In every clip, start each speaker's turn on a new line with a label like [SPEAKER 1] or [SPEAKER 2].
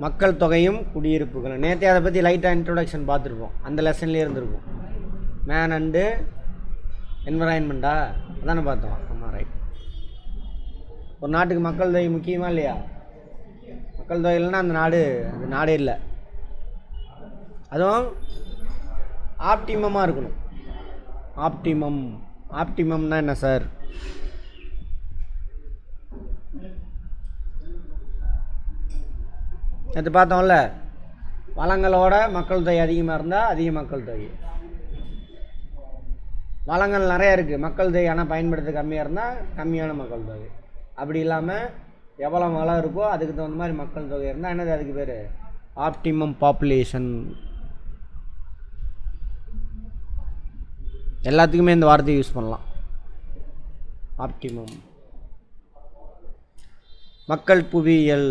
[SPEAKER 1] மக்கள் தொகையும் குடியிருப்புகளும். நேற்றே அதை பற்றி லைட்டாக இன்ட்ரொடக்ஷன் பார்த்துருப்போம், அந்த லெசன்லேயே இருந்திருக்கும். மேன் அண்டு என்விரான்மெண்ட்டா அதானே பார்த்தோம். ஆமாம், ரைட். ஒரு நாட்டுக்கு மக்கள் தொகை முக்கியமா இல்லையா? மக்கள் தொகை இல்லைன்னா அந்த நாடே இல்லை. அதுவும் ஆப்டிமமாக இருக்கணும். ஆப்டிமம்னா என்ன சார்? நேற்று பார்த்தோம்ல, வளங்களோட மக்கள் தொகை அதிகமாக இருந்தால் அதிக மக்கள் தொகை. வளங்கள் நிறையா இருக்குது, மக்கள் தொகை ஆனால் பயன்படுத்த கம்மியாக இருந்தால் கம்மியான மக்கள் தொகை. அப்படி இல்லாமல் எவ்வளோ வளம் இருக்கோ அதுக்கு தகுந்த மாதிரி மக்கள் தொகை இருந்தால் என்னது, அதுக்கு பேர் ஆப்டிமம் பாப்புலேஷன். எல்லாத்துக்குமே இந்த வார்த்தையை யூஸ் பண்ணலாம், ஆப்டிமம். மக்கள் புவியியல்,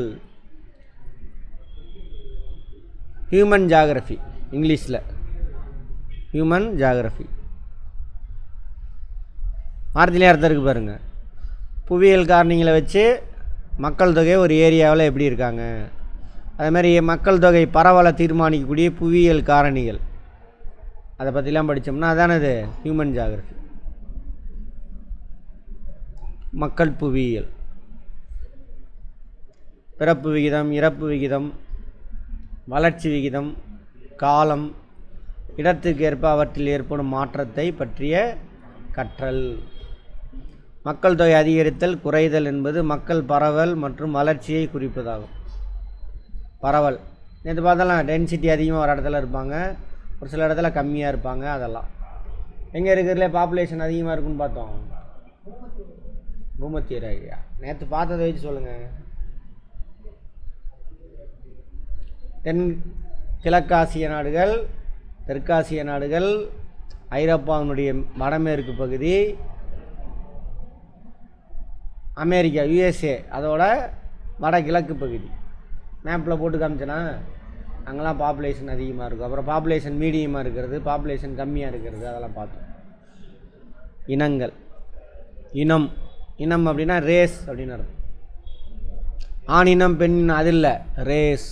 [SPEAKER 1] ஹியூமன் ஜியாகிரஃபி, இங்கிலீஷில் ஹியூமன் ஜியாகிரஃபி. வார்த்தையிலே அர்த்தம் இருக்குது பாருங்கள். புவியியல் காரணிகளை வச்சு மக்கள் தொகை ஒரு ஏரியாவில் எப்படி இருக்காங்க, அதுமாதிரி மக்கள் தொகை பரவலை தீர்மானிக்கக்கூடிய புவியியல் காரணிகள், அதை பற்றிலாம் படித்தோம்னா அதானது ஹியூமன் ஜியாகிரஃபி. மக்கள் புவியியல், பிறப்பு விகிதம், இறப்பு விகிதம், வளர்ச்சி விகிதம், காலம், இடத்துக்கு ஏற்ப அவற்றில் ஏற்படும் மாற்றத்தை பற்றிய கற்றல். மக்கள் தொகை அதிகரித்தல் குறைதல் என்பது மக்கள் பரவல் மற்றும் வளர்ச்சியை குறிப்பதாகும். பரவல் நேற்று பார்த்தலாம், டென்சிட்டி அதிகமாக ஒரு இடத்துல இருப்பாங்க, ஒரு சில இடத்துல கம்மியாக இருப்பாங்க. அதெல்லாம் எங்கே இருக்கிறதுல பாப்புலேஷன் அதிகமாக இருக்குன்னு பார்த்தோம், பூமத்திய ரேகையா. நேற்று பார்த்ததை வச்சு சொல்லுங்கள். கிழக்காசிய நாடுகள், தெற்காசிய நாடுகள், ஐரோப்பாவினுடைய வடமேற்கு பகுதி, அமெரிக்கா யுஎஸ்ஏ அதோட வடகிழக்கு பகுதி மேப்பில் போட்டு காமிச்சேன்னா அங்கெல்லாம் பாப்புலேஷன் அதிகமாக இருக்கும். அப்புறம் பாப்புலேஷன் மீடியமாக இருக்கிறது, பாப்புலேஷன் கம்மியாக இருக்கிறது, அதெல்லாம் பார்த்தோம். இனங்கள், இனம் அப்படின்னா ரேஸ் அப்படின்னு அர்த்தம். ஆண் இனம் பெண் இனம் அது இல்லை, ரேஸ்.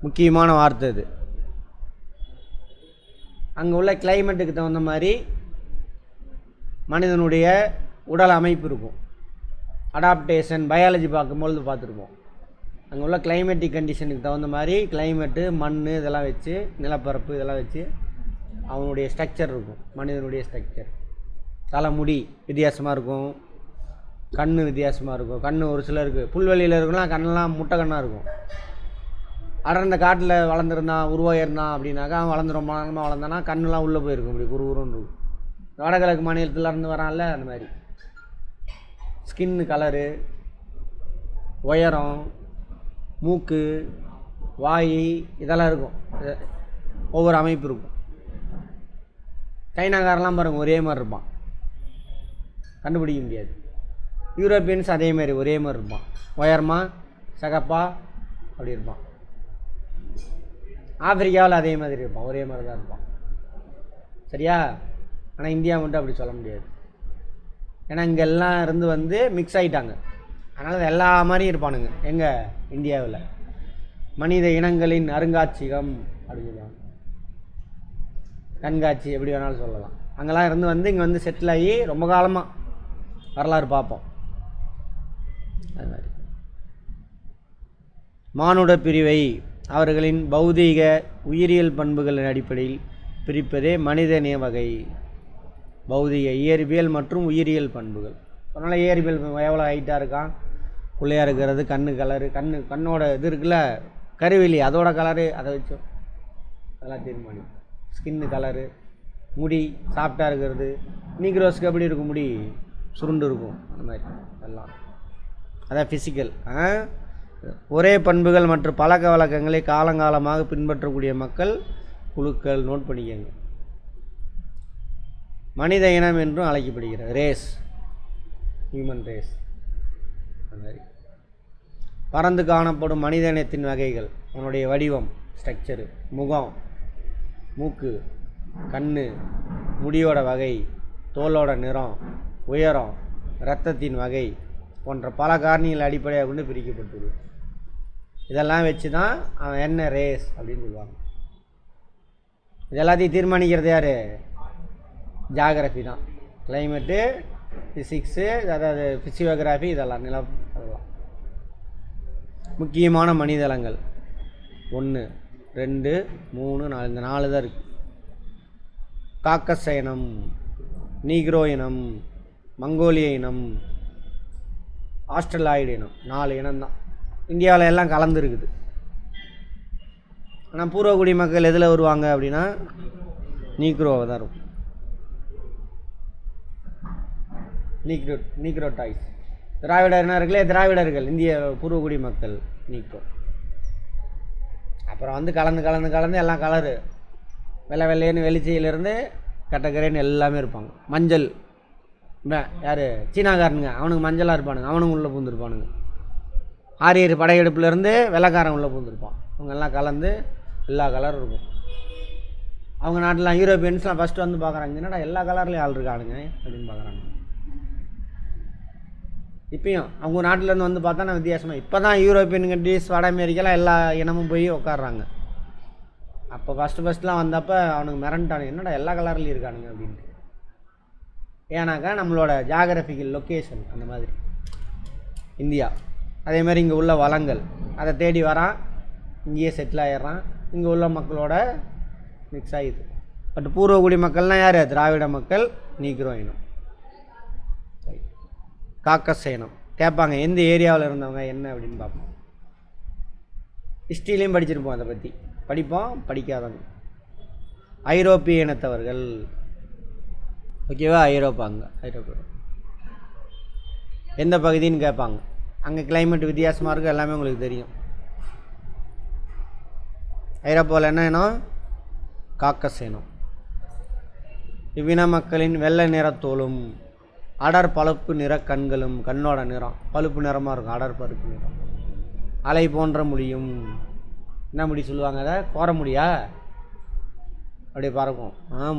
[SPEAKER 1] முக்கியமான வார்த்தை இது. அங்கே உள்ள கிளைமேட்டுக்கு தகுந்த மாதிரி மனிதனுடைய உடல் அமைப்பு இருக்கும். அடாப்டேஷன் பயாலஜி பார்க்கும்பொழுது பார்த்துருப்போம். அங்கே உள்ள கிளைமேட்டிக் கண்டிஷனுக்கு தகுந்த மாதிரி கிளைமேட்டு, மண் இதெல்லாம் வச்சு, நிலப்பரப்பு இதெல்லாம் வச்சு அவனுடைய ஸ்ட்ரக்சர் இருக்கும். மனிதனுடைய ஸ்ட்ரக்சர், தலைமுடி வித்தியாசமாக இருக்கும், கண் வித்தியாசமாக இருக்கும். கண் ஒரு சிலருக்கு புல்வெளியில் இருக்குன்னா கண்ணெல்லாம் முட்டை கண்ணாக இருக்கும். அடர்ந்த காட்டில் வளர்ந்துருந்தான், உருவாயிருந்தான் அப்படின்னாக்கா அவன் வளர்ந்து ரொம்ப நாளமாக வளர்ந்தானா கண்ணெலாம் உள்ளே போயிருக்கும், இப்படி குறுகுறுன்னு இருக்கும். வடகிழக்கு மாநிலத்தில் இருந்து வரான்ல அந்த மாதிரி. ஸ்கின்னு கலரு, உயரம், மூக்கு, வாய் இதெல்லாம் இருக்கும், ஒவ்வொரு அமைப்பு இருக்கும். சைனாக்காரெலாம் பாருங்கள் ஒரே மாதிரி இருப்பான், கண்டுபிடிக்க முடியாது. யூரோப்பியன்ஸ் அதே மாதிரி ஒரே மாதிரி இருப்பான், உயரமா சகப்பா அப்படி இருப்பான். ஆப்பிரிக்காவில் அதே மாதிரி இருப்பான், ஒரே மாதிரி தான் இருப்பான். சரியா? ஆனால் இந்தியா மட்டும் அப்படி சொல்ல முடியாது. ஏன்னா இங்கே எல்லாம் இருந்து மிக்ஸ் ஆகிட்டாங்க. அதனால் எல்லா மாதிரியும் இருப்பானுங்க. எங்கே? இந்தியாவில். மனித இனங்களின் அருங்காட்சியகம் அப்படின்னு சொல்லுவாங்க, கண்காட்சி எப்படி வேணாலும் சொல்லலாம். அங்கெல்லாம் இருந்து இங்கே செட்டில் ஆகி ரொம்ப காலமாக வரலாறு பார்ப்போம். அது மாதிரி மானுட பிரிவை அவர்களின் பௌதீக உயிரியல் பண்புகளின் அடிப்படையில் பிரிப்பதே மனிதநேய வகை. பௌதீக, இயற்பியல் மற்றும் உயிரியல் பண்புகள். அதனால் இயற்பியல் எவ்வளோ ஹைட்டாக இருக்கான், குள்ளையாக இருக்கிறது, கண்ணு கலரு, கண்ணோட இது இருக்குல்ல கருவிலி, அதோட கலரு, அதை வச்சோம் அதெல்லாம் தீர்மானிக்கும். ஸ்கின்னு கலரு, முடி சாஃப்டாக இருக்கிறது, நீக்ரோஸ்க்கு எப்படி இருக்கும், முடி சுருண்டு இருக்கும், அந்த மாதிரி எல்லாம் அதான் ஃபிசிக்கல். ஒரே பண்புகள் மற்றும் பழக்க வழக்கங்களை காலங்காலமாக பின்பற்றக்கூடிய மக்கள் குழுக்கள். நோட் பண்ணிக்கங்க. மனித இனம் என்றும் அழைக்கப்படுகிறது, ரேஸ், ஹியூமன் ரேஸ். அந்த மாதிரி பறந்து காணப்படும் மனித இனத்தின் வகைகள், அவனுடைய வடிவம், ஸ்ட்ரக்சரு, முகம், மூக்கு, கண், முடியோட வகை, தோலோட நிறம், உயரம், இரத்தத்தின் வகை, போன்ற பல காரணிகள் அடிப்படையாக கொண்டு பிரிக்கப்பட்டுள்ளது. இதெல்லாம் வச்சு தான் அவன் என்ன ரேஸ் அப்படின்னு சொல்லுவாங்க. இது எல்லாத்தையும் தீர்மானிக்கிறது யார்? ஜியாகிரஃபி தான். கிளைமேட்டு, ஃபிசிக்ஸு, அதாவது ஃபிசியோகிராஃபி, இதெல்லாம் நிலம். அதெல்லாம் முக்கியமான மனிதளங்கள் 1 2 3 4, இந்த 4 தான் இருக்குது. காக்கஸ் இனம், நீக்ரோ இனம், மங்கோலிய இனம், ஆஸ்ட்ரலாய்டு இனம், 4 இனம்தான். இந்தியாவில் எல்லாம் கலந்துருக்குது. ஆனால் பூர்வகுடி மக்கள் எதில் வருவாங்க அப்படின்னா நீக்ரோவை தான் இருக்கும். நீக்ரோட்டாய்ஸ். திராவிடர்களே திராவிடர்கள், இந்திய பூர்வகுடி மக்கள் நீக்ரோ. அப்புறம் வந்து கலந்து எல்லாம் கலரு வெள்ளைன்னு வெளிச்சையிலேருந்து கட்டக்கரைன்னு எல்லாமே இருப்பாங்க. மஞ்சள் யார்? சீனாக்காரனுங்க, அவனுக்கு மஞ்சளாக இருப்பானுங்க, அவனுங்க உள்ளே பூந்துருப்பானுங்க. ஆரியர் படையெடுப்புலேருந்து வெள்ளைக்காரன் உள்ளே பூந்துருப்பான். அவங்க எல்லாம் கலந்து எல்லா கலரும் இருக்கும். அவங்க நாட்டில் யூரோப்பியன்ஸ்லாம் ஃபஸ்ட்டு வந்து பார்க்குறாங்க, என்னடா எல்லா கலர்லேயும் ஆள் இருக்கானுங்க அப்படின்னு பார்க்குறாங்க. இப்பயும் அவங்க நாட்டிலேருந்து வந்து பார்த்தா நான் வித்தியாசமாக, இப்போ தான் யூரோப்பியன் கண்ட்ரீஸ், வட அமெரிக்காலாம் எல்லா இனமும் போய் உட்காடுறாங்க. அப்போ ஃபஸ்ட்டுலாம் வந்தப்போ அவனுக்கு மிரண்டானுங்க, என்னடா எல்லா கலர்லேயும் இருக்கானுங்க அப்படின்ட்டு. ஏன்னாக்கா நம்மளோட ஜியாகிரபிக்கல் லொக்கேஷன் அந்த மாதிரி இந்தியா. அதே மாதிரி இங்கே உள்ள வளங்கள் அதை தேடி வரான், இங்கேயே செட்டில் ஆகிடுறான், இங்கே உள்ள மக்களோட மிக்ஸ் ஆகிடுது. பட் பூர்வகுடி மக்கள்னால் யார்? திராவிட மக்கள், நீக்ரோ இனம், காக்கஸ் இனம். கேட்பாங்க எந்த ஏரியாவில் இருந்தவங்க என்ன அப்படின்னு பார்ப்போம். ஹிஸ்ட்ரியிலையும் படிச்சிருப்போம், அதை பற்றி படிப்போம், படிக்காதவங்க. ஐரோப்பிய இனத்தவர்கள், ஓகேவா? ஐரோப்பாங்க. ஐரோப்பா எந்த பகுதின்னு கேட்பாங்க. அங்கே கிளைமேட் வித்தியாசமாக இருக்கும், எல்லாமே உங்களுக்கு தெரியும். ஐரோப்பாவில் என்ன இனம்? காக்கஸ் இனம். இவ்வின மக்களின் வெள்ளை நிறத்தோலும் அடர் பழுப்பு நிற கண்களும், கண்ணோட நிறம் பழுப்பு நிறமாக இருக்கும், அடர் பழுப்பு நிறம். அலை போன்ற முடியும். என்ன முடி சொல்லுவாங்க அதை? கோர முடியா? அப்படியே பறக்கும்.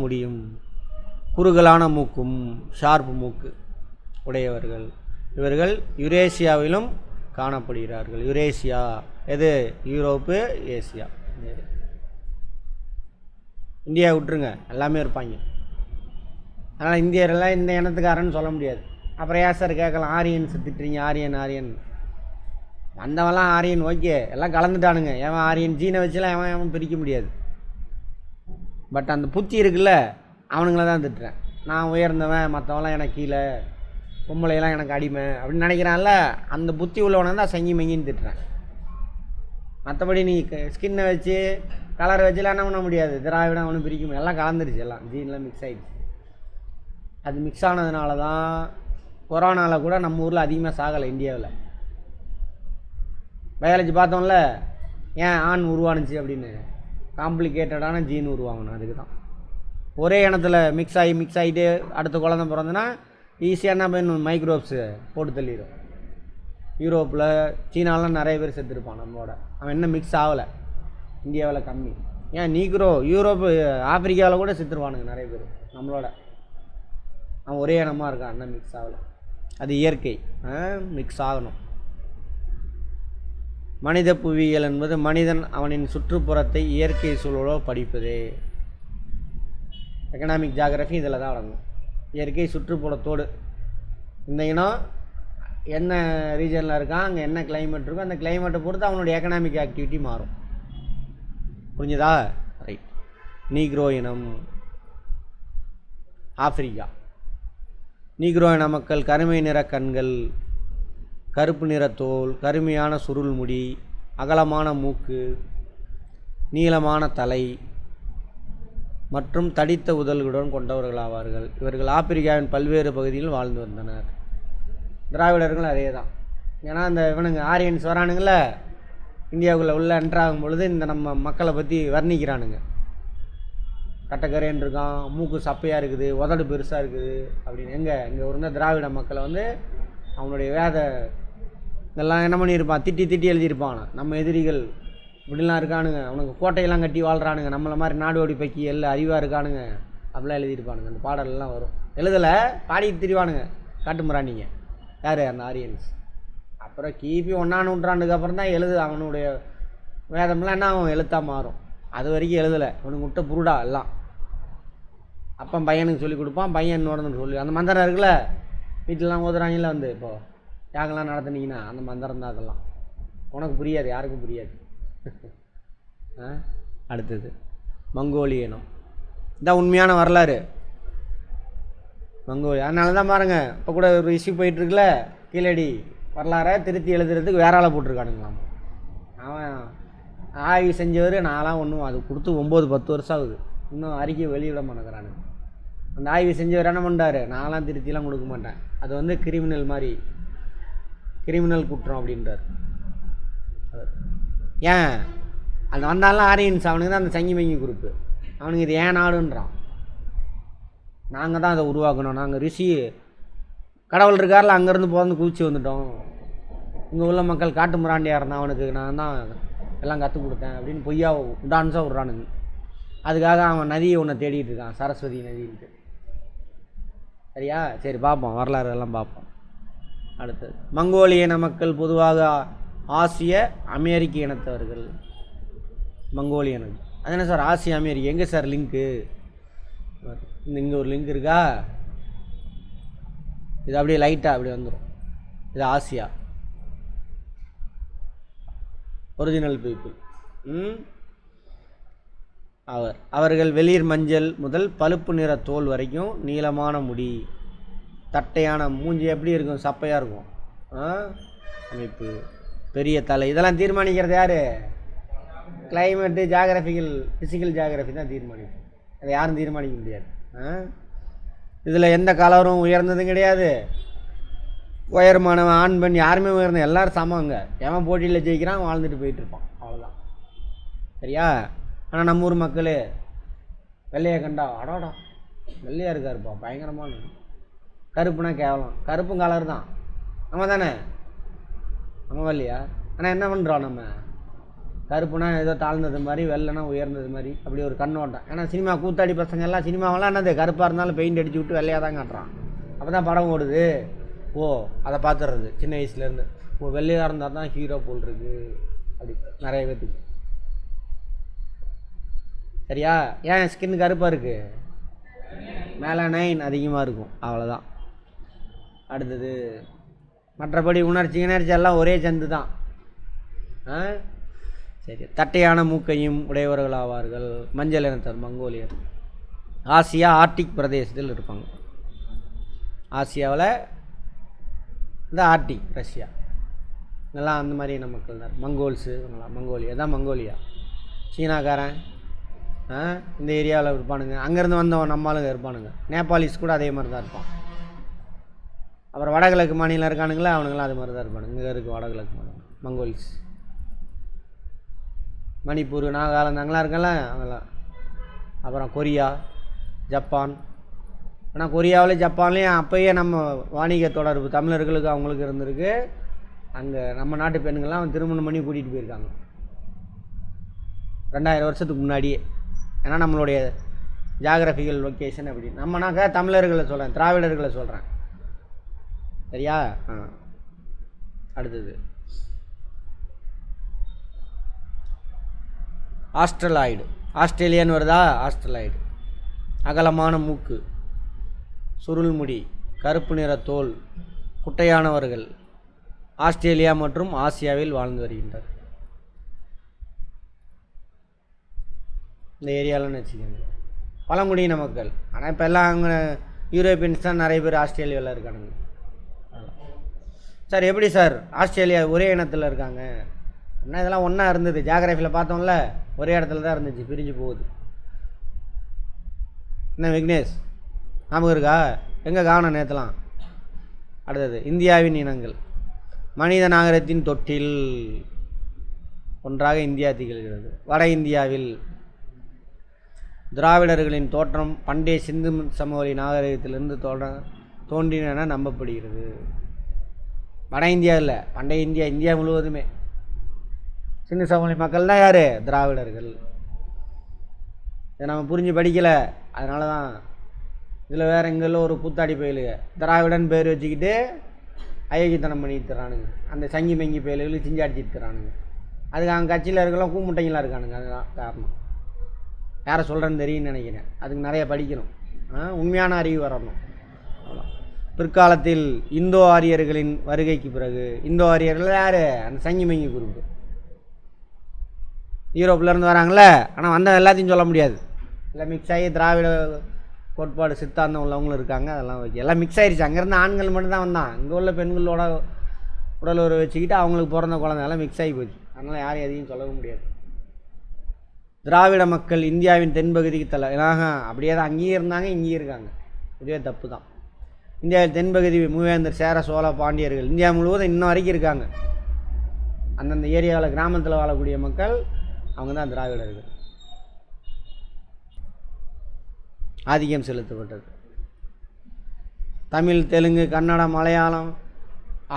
[SPEAKER 1] முடியும். குறுகலான மூக்கும் ஷார்ப்பு மூக்கு உடையவர்கள். இவர்கள் யுரேசியாவிலும் காணப்படுகிறார்கள். யுரேசியா எது? Europe, Asia. இந்தியா விட்டுருங்க, எல்லாமே இருப்பாங்க. அதனால் இந்தியரெல்லாம் இந்த இனத்துக்காரன்னு சொல்ல முடியாது. அப்புறம் ஏன் சார் கேட்கலாம், ஆரியன்ஸ் திட்டுறீங்க, ஆரியன் வந்தவெல்லாம் ஆரியன், ஓகே, எல்லாம் கலந்துட்டானுங்க. ஏன் ஆரியன் ஜீனை வச்சுலாம் எவன் பிரிக்க முடியாது. பட் அந்த புத்தி இருக்குல்ல, அவனுங்கள தான் திட்டுறேன். நான் உயர்ந்தவன், மற்றவெல்லாம் எனக்கு கீழே, பொம்பளையெல்லாம் எனக்கு அடிமை அப்படின்னு நினைக்கிறான்ல, அந்த புத்தி உள்ளவனை தான் சங்கி மங்கின்னு திட்டுறேன். மற்றபடி நீ ஸ்கின்னை வச்சு கலரை வச்சுலாம் என்ன பண்ண முடியாது. திராவிடம் அவனு பிரிக்க முடியும், எல்லாம் கலந்துருச்சு, எல்லாம் ஜீன்லாம் மிக்ஸ் ஆகிடுச்சு. அது மிக்ஸ் ஆனதுனால தான் கொரோனாவில் கூட நம்ம ஊரில் அதிகமாக சாகலை. இந்தியாவில் பயாலஜி பார்த்தோம்ல, ஏன் ஆண் உருவானுச்சு அப்படின்னு, காம்ப்ளிகேட்டடான ஜீன் உருவாங்கணும். அதுக்கு தான் ஒரே இனத்தில் மிக்ஸ் ஆகிட்டு அடுத்த குழந்தை பிறந்தனா ஈஸியாக என்ன பண்ணணும், மைக்ரோப்ஸு போட்டு தள்ளிடும். யூரோப்பில், சீனாலாம் நிறைய பேர் செத்துருப்பான் நம்மளோட. அவன் என்ன மிக்ஸ் ஆகலை, இந்தியாவில் கம்மி. ஏன் நீக்ரோ, யூரோப்பு, ஆப்பிரிக்காவில் கூட செத்துருவானுங்க நிறைய பேர் நம்மளோட. அவன் ஒரே இனமாக இருக்கான், அண்ணன் மிக்ஸ் ஆகலை. அது இயற்கை, மிக்ஸ் ஆகணும். மனித புவியியல் என்பது மனிதன் அவனின் சுற்றுப்புறத்தை இயற்கை சூழலோ படிப்பதே. எக்கனாமிக் ஜியாகிரஃபி இதில் தான் அடங்கும். இயற்கை சுற்றுப்புறத்தோடு இந்த இனம் என்ன ரீஜனில் இருக்கான், அங்கே என்ன கிளைமேட் இருக்கோ அந்த கிளைமேட்டை பொறுத்து அவனுடைய எக்கனாமிக் ஆக்டிவிட்டி மாறும். புரிஞ்சுதா? ரைட். நீக்ரோ இனம், ஆப்பிரிக்கா. நீக்ரோ இன மக்கள் கருமை நிற கண்கள், கருப்பு நிற தோல், கருமையான சுருள் முடி, அகலமான மூக்கு, நீளமான தலை மற்றும் தடித்த உதல்களுடன் கொண்டவர்களாவார்கள். இவர்கள் ஆப்பிரிக்காவின் பல்வேறு பகுதிகளில் வாழ்ந்து வந்தனர். திராவிடர்கள் அதே தான். ஏன்னா இந்த இவனுங்க ஆரியன்ஸ் வரானுங்கள இந்தியாவுக்குள்ளே உள்ள என்ட்ராகும் பொழுது இந்த நம்ம மக்களை பற்றி வர்ணிக்கிறானுங்க. கட்டக்கரைன்னு இருக்கான், மூக்கு சப்பையாக இருக்குது, உதடு பெருசாக இருக்குது அப்படின்னு. இங்கே இருந்த திராவிட மக்களை வந்து அவனுடைய இதெல்லாம் என்ன பண்ணியிருப்பான், திட்டி எழுதியிருப்பான். நம்ம எதிரிகள் இப்படிலாம் இருக்கானுங்க, அவனுக்கு கோட்டையெல்லாம் கட்டி வாழ்கிறானுங்க, நம்மளை மாதிரி நாடு ஓடி பக்கி எல்லாம் அறிவாக இருக்கானுங்க அப்படிலாம் எழுதியிருப்பானுங்க. அந்த பாடலெல்லாம் வரும். எழுதலை, பாடிட்டு திரிவானுங்க காட்டுமுறானிங்க. யார்? அந்த ஆரியன்ஸ். அப்புறம் கிபி 1ஆம் நூற்றாண்டுக்கு அப்புறம் தான் அவனுடைய வேதம்லாம் என்ன அவன் எழுத்தாக மாறும். அது வரைக்கும் எழுதலை. அவனுக்கு விட்ட புருடா எல்லாம். அப்போ பையனுக்கு சொல்லி கொடுப்பான், பையன் இன்னொருன்னு சொல்லி. அந்த மந்திரம் இருக்குல்ல, வீட்டிலலாம் ஓதுறாங்கல்ல, இப்போது யாங்கெல்லாம் நடத்துனீங்கன்னா அந்த மந்திரம் தான் அதெல்லாம். உனக்கு புரியாது, யாருக்கும் புரியாது. அடுத்தது மங்கோலியனம். இதான் உண்மையான வரலாறு மங்கோலியா. அதனால தான் பாருங்கள், இப்போ கூட ஒரு இஷ்யூ போயிட்டுருக்குல்ல, கீழடி வரலாறை திருத்தி எழுதுறதுக்கு வேற ஆளை போட்டிருக்கானுங்களாம். அவன் ஆய்வு செஞ்சவர், நான்லாம் ஒன்றும் அது கொடுத்து 9-10 வருஷம் ஆகுது, இன்னும் அறிக்கை வெளியிட மாட்டேங்கிறானுங்க. அந்த ஆய்வு செஞ்சவர் என்ன பண்ணுறாரு, நான்லாம் திருத்திலாம் கொடுக்க மாட்டேன், அது கிரிமினல் மாதிரி, கிரிமினல் குற்றம் அப்படின்றார். ஏன் அந்த வந்தாலும் ஆரியன்ஸ், அவனுக்கு தான் அந்த சங்கி மங்கி குரூப்பு, அவனுக்கு இது ஏன் நாடுன்றான். நாங்கள் தான் அதை உருவாக்கணும், நாங்கள் ரிஷி கடவுள் இருக்காரில் அங்கேருந்து பிறந்து குதிச்சு வந்துட்டோம், இங்கே உள்ள மக்கள் காட்டு முராண்டியாக இருந்தான், அவனுக்கு நான் தான் எல்லாம் கற்றுக் கொடுத்தேன் அப்படின்னு பொய்யா டான்ஸாக விட்றானுங்க. அதுக்காக அவன் நதியை ஒன்று தேடிட்டு இருக்கான், சரஸ்வதி நதின்ட்டு. சரியா? சரி, பார்ப்போம் வரலாறு எல்லாம் பார்ப்போம். அடுத்தது மங்கோலியன மக்கள் பொதுவாக ஆசிய அமெரிக்க இனத்தவர்கள். மங்கோலியன் அது என்ன சார் ஆசிய அமெரிக்கா, எங்கே சார் லிங்க்கு? இங்கே ஒரு லிங்க் இருக்கா? இது அப்படியே லைட்டாக அப்படி வந்துடும். இது ஆசியா ஒரிஜினல் பீப்புள். அவர்கள் வெளிர் மஞ்சள் முதல் பழுப்பு நிற தோல் வரைக்கும் நீளமான முடி, தட்டையான மூஞ்சி, எப்படி இருக்கும், சப்பையாக இருக்கும் அமைப்பு, பெரிய தலை. இதெல்லாம் தீர்மானிக்கிறது யார்? கிளைமேட்டு, ஜாகிரபிக்கல், ஃபிசிக்கல் ஜாகிரபி தான் தீர்மானிக்கும். அதை யாரும் தீர்மானிக்க முடியாது. இதில் எந்த கலரும் உயர்ந்ததும் கிடையாது, உயரமானவன் ஆண் பெண் யாருமே உயர்ந்த, எல்லோரும் சமங்க. எவன் போட்டியில் ஜெயிக்கிறான் வாழ்ந்துட்டு போயிட்டுருப்பான், அவ்வளோதான். சரியா? ஆனால் நம்ம ஊர் மக்கள் வெள்ளையை கண்டா அடாடா வெள்ளையாக இருக்காருப்பா பயங்கரமான, கருப்புனா கேவலம், கருப்பும் கலர் தான், நம்ம தானே, நம்ம வெள்ளையா. ஆனால் என்ன பண்ணுறோம், நம்ம கருப்புனா ஏதோ தாழ்ந்தது மாதிரி, வெள்ளைனா உயர்ந்தது மாதிரி, அப்படி ஒரு கண்ணோட்டம். ஏன்னா சினிமா கூத்தாடி பசங்க எல்லாம் சினிமாவெல்லாம் என்னது, கருப்பாக இருந்தாலும் பெயிண்ட் அடிச்சு விட்டு வெள்ளையாக தான் காட்டுறான். அப்போ தான் படம் ஓடுது. ஓ, அதை பார்த்துடுறது சின்ன வயசுலேருந்து. ஓ, வெள்ளையாக இருந்தால் தான் ஹீரோ போல் இருக்கு அப்படி நிறைய பேத்துக்கு. சரியா? ஏன் ஸ்கின் கருப்பாக இருக்குது, மெலனைன் அதிகமாக இருக்கும், அவ்வளோதான். அடுத்தது மற்றபடி உணர்ச்சி எல்லாம் ஒரே சந்து தான். சரி, தட்டையான மூக்கையும் உடையவர்கள் ஆவார்கள். மஞ்சள் இனத்தர் மங்கோலியர். ஆசியா ஆர்டிக் பிரதேசத்தில் இருப்பாங்க. ஆசியாவில் இந்த ஆர்டிக், ரஷ்யா இதெல்லாம் அந்த மாதிரியான மக்கள் தான். மங்கோல்ஸு, மங்கோலியா தான் மங்கோலியா. சீனாக்காரன் இந்த ஏரியாவில் இருப்பானுங்க. அங்கேருந்து வந்தவன் நம்மளுங்க இருப்பானுங்க. நேபாளிஸ் கூட அதே மாதிரி தான் இருப்பான். அப்புறம் வடகிழக்கு மாநிலம் இருக்கானுங்களா, அவனுங்களாம் அது மாதிரி தான் இருப்பானுங்க. இங்கே இருக்குது வடகிழக்கு மாநிலம் மங்கோல்ஸ். மணிப்பூர், நாகாலாந்து அங்கெல்லாம் இருக்கல அதெல்லாம். அப்புறம் கொரியா, ஜப்பான். ஆனால் கொரியாவிலையும் ஜப்பான்லேயும் அப்போயே நம்ம வாணிக தொடர்பு தமிழர்களுக்கு அவங்களுக்கு இருந்திருக்கு. அங்கே நம்ம நாட்டு பெண்கள்லாம் திருமணம் பண்ணி கூட்டிகிட்டு போயிருக்காங்க 2000 வருஷத்துக்கு முன்னாடியே. ஏன்னா நம்மளுடைய ஜாகிரபிக்கல் லொக்கேஷன் அப்படி. நம்மனாக்கா தமிழர்களை சொல்கிறேன், திராவிடர்களை சொல்கிறேன். சரியா? அடுத்தது ஆஸ்ட்ரலாய்டு. ஆஸ்திரேலியான்னு வருதா? ஆஸ்ட்ரலாய்டு. அகலமான மூக்கு, சுருள் முடி, கருப்பு நிற தோல், குட்டையானவர்கள். ஆஸ்திரேலியா மற்றும் ஆசியாவில் வாழ்ந்து வருகின்றனர். இந்த ஏரியாவில்னு வச்சுக்கோங்க பழங்குடியின மக்கள். ஆனால் இப்போ எல்லாம் அங்கே யூரோப்பியன்ஸ் தான் நிறைய பேர் ஆஸ்திரேலியாவில் இருக்கானுங்க. சார் எப்படி சார் ஆஸ்திரேலியா ஒரே இனத்தில் இருக்காங்க? அப்படின்னா இதெல்லாம் ஒன்றா இருந்தது. ஜாகிரபியில் பார்த்தோம்ல, ஒரே இடத்துல தான் இருந்துச்சு, பிரிஞ்சு போகுது. என்ன விக்னேஷ் ஞாபகம் இருக்கா? எங்கே காணும் நேற்றுலாம்? அடுத்தது இந்தியாவின் இனங்கள். மனித நாகரிகத்தின் தொட்டில் ஒன்றாக இந்தியா திகழ்கிறது. வட இந்தியாவில் திராவிடர்களின் தோற்றம் பண்டைய சிந்து சமவெளி நாகரிகத்திலிருந்து தோன்றின என நம்பப்படுகிறது. வட இந்தியா இல்லை, பண்டைய இந்தியா, இந்தியா முழுவதுமே. சிந்து சமவெளி மக்கள் தான் யார்? திராவிடர்கள். இதை நம்ம புரிஞ்சு படிக்கலை, அதனால தான். இதில் வேறு எங்கெல்லாம் ஒரு கூத்தாடி போயிலுங்க திராவிடன் பேர் வச்சுக்கிட்டு அயோக்கியத்தனம் பண்ணிட்டு தரானுங்க. அந்த சங்கி மங்கி பயல்களுக்கு சிஞ்சாடிச்சிட்டு தரானுங்க. அதுக்கு அவங்க கட்சியில் இருக்கலாம் கூமுட்டைங்களாக இருக்கானுங்க. அதுதான் காரணம். யாரை சொல்கிறேன்னு தெரியும்னு நினைக்கிறேன். அதுக்கு நிறைய படிக்கணும், உண்மையான அறிவு வரணும். அவ்வளோ. பிற்காலத்தில் இந்தோ ஆரியர்களின் வருகைக்கு பிறகு, இந்தோ ஆரியர்கள் யார்? அந்த சங்கி மங்கி குரூப்பு, யூரோப்லேருந்து வராங்களே. ஆனால் வந்த எல்லாத்தையும் சொல்ல முடியாது. எல்லாம் மிக்ஸ் ஆகி திராவிட கோட்பாடு சித்தாந்தம் உள்ளவங்களும் இருக்காங்க. அதெல்லாம் ஓகே, எல்லாம் மிக்ஸ் ஆகிடுச்சு. அங்கேருந்து ஆண்கள் மட்டும்தான் வந்தான். இங்கே உள்ள பெண்களோட உடல் உறவு வச்சுக்கிட்டு அவங்களுக்கு பிறந்த குழந்தைலாம் மிக்ஸ் ஆகி போச்சு. அதனால் யாரும் எதையும் சொல்லவும் முடியாது. திராவிட மக்கள் இந்தியாவின் தென்பகுதிக்கு அப்படியே தான் அங்கேயும் இருந்தாங்க, இங்கேயும் இருக்காங்க. இதுவே தப்பு தான். இந்தியாவில் தென்பகுதி மூவேந்தர், சேர, சோழ, பாண்டியர்கள் இந்தியா முழுவதும் இன்னும் வரைக்கும் இருக்காங்க. அந்தந்த ஏரியாவில் கிராமத்தில் வாழக்கூடிய மக்கள் அவங்க தான் திராவிடர்கள். ஆதிக்கம் செலுத்தப்பட்டது. தமிழ், தெலுங்கு, கன்னடம், மலையாளம்,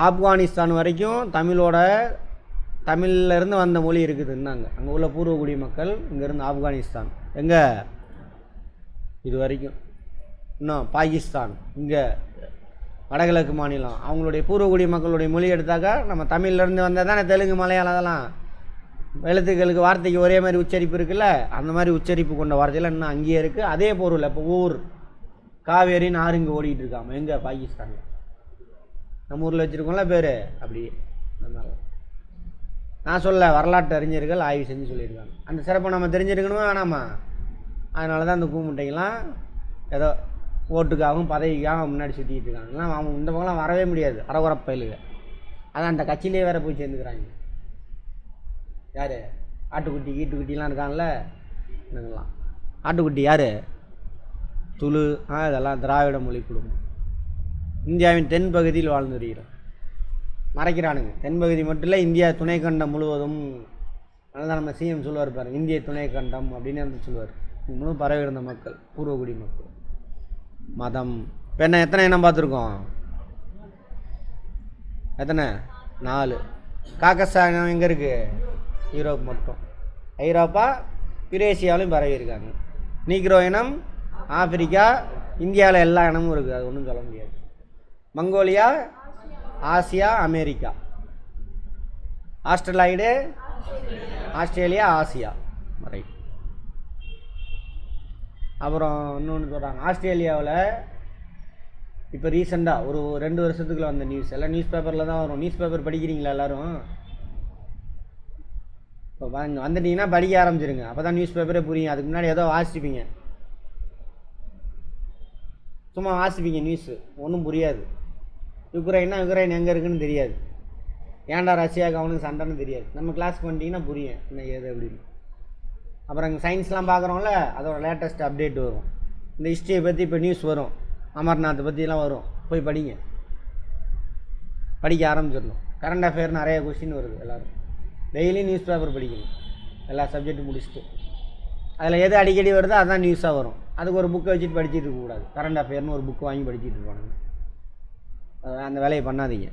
[SPEAKER 1] ஆப்கானிஸ்தான் வரைக்கும் தமிழ்லேருந்து வந்த மொழி இருக்குதுன்னாங்க. அங்கே உள்ள பூர்வகுடி மக்கள் இங்கேருந்து ஆப்கானிஸ்தான், எங்கே இது வரைக்கும். இன்னும் பாகிஸ்தான், இங்கே வடகிழக்கு மாநிலம், அவங்களுடைய பூர்வகுடி மக்களுடைய மொழி எடுத்தாக்கா நம்ம தமிழ்லேருந்து வந்தால் தானே தெலுங்கு, மலையாளம் அதெல்லாம் எழுத்துக்களுக்கு வார்த்தைக்கு ஒரே மாதிரி உச்சரிப்பு இருக்குல்ல. அந்த மாதிரி உச்சரிப்பு கொண்ட வார்த்தையெல்லாம் இன்னும் அங்கேயே இருக்குது. அதே பொருள் இப்போ ஊர் காவேரின்னு ஆறு இங்கே ஓடிட்டு இருக்காமல் எங்கே பாகிஸ்தானில். நம்ம ஊரில் வச்சுருக்கோம்ல பேர் அப்படியே. அதனால நான் சொல்ல, வரலாற்று அறிஞர்கள் ஆய்வு செஞ்சு சொல்லியிருக்காங்க. அந்த சிறப்பை நம்ம தெரிஞ்சிருக்கணுமா வேணாமா? அதனால தான் அந்த கூமுட்டைங்கெல்லாம் ஏதோ ஓட்டுக்காகவும் பதவிக்காகவும் முன்னாடி சுற்றிக்கிட்டு இருக்காங்க. அவங்க இந்த பக்கம்லாம் வரவே முடியாது, அரகுரப்பயிலுங்க. அதான் அந்த கட்சியிலே வேறு போய் சேர்ந்துக்கிறாங்க. யார்? ஆட்டுக்குட்டி கீட்டுக்குட்டிலாம் இருக்காங்கல்ல, இதுங்கெல்லாம் ஆட்டுக்குட்டி யார்? துளு. இதெல்லாம் திராவிட மொழி குடும்பம். இந்தியாவின் தென்பகுதியில் வாழ்ந்து வருகிறோம். மறைக்கிறானுங்க. தென்பகுதி மட்டும் இல்லை, இந்தியா துணைக்கண்டம் முழுவதும். அதனால் நம்ம சிஎம் சொல்லுவார் பாருங்க, இந்திய துணைக்கண்டம் அப்படின்னு வந்து சொல்லுவார். முழு பரவி இருந்த மக்கள் பூர்வகுடி மக்கள். மதம் இப்போ என்ன, எத்தனை இனம் பார்த்துருக்கோம்? எத்தனை? 4. காக்கஸ்தான் எங்கே இருக்குது? யூரோப் மட்டும். ஐரோப்பா, யுரேசியாவிலையும் பரவி இருக்காங்க. நீக்ரோ இனம் ஆப்பிரிக்கா, இந்தியாவில் எல்லா இனமும் இருக்குது. அது ஒன்றும் சொல்ல முடியாது. Mongolia, Asia, America. Australia, Australia, Asia. Right. அப்புறம் இன்னொன்று சொல்கிறாங்க, ஆஸ்திரேலியாவில் இப்போ ரீசெண்டாக ஒரு 2 வருஷத்துக்குள்ள வந்த நியூஸ், எல்லாம் நியூஸ் பேப்பரில் தான் வரும். நியூஸ் பேப்பர் படிக்கிறீங்களா எல்லோரும்? இப்போ வந்துட்டிங்கன்னா படிக்க ஆரம்பிச்சிருங்க, அப்போ தான் நியூஸ் பேப்பரே புரியும். அதுக்கு முன்னாடி ஏதோ வாசிப்பீங்க, சும்மா வாசிப்பீங்க நியூஸு, ஒன்றும் புரியாது. யுக்ரைன் எங்கே இருக்குதுன்னு தெரியாது. ஏன்டா ரஷ்யாவுக்கு அவனுக்கு சண்டைன்னு தெரியாது. நம்ம கிளாஸ்க்கு வந்துட்டிங்கன்னா புரியும் என்ன ஏது அப்படின்னு. அப்புறம் இங்கே சயின்ஸ்லாம் பார்க்குறோம்ல, அதோட லேட்டஸ்ட் அப்டேட் வரும். இந்த ஹிஸ்ட்ரியை பற்றி இப்போ நியூஸ் வரும், அமர்நாத்தை பற்றிலாம் வரும். போய் படிங்க, படிக்க ஆரம்பிச்சிடணும். கரண்ட் அஃபேர் நிறைய கொஸ்டின் வருது. எல்லோரும் டெய்லி நியூஸ் பேப்பர் படிக்கணும், எல்லா சப்ஜெக்ட்டும் முடிச்சுட்டு. அதில் எது அடிக்கடி வருதோ அதுதான் நியூஸாக வரும். அதுக்கு ஒரு புக்கை வச்சுட்டு படிச்சுட்டு இருக்கக்கூடாது. கரண்ட் அஃபேர்னு ஒரு புக்கு வாங்கி படிச்சுட்டு இருப்பானுங்க. அந்த வேலையை பண்ணாதீங்க.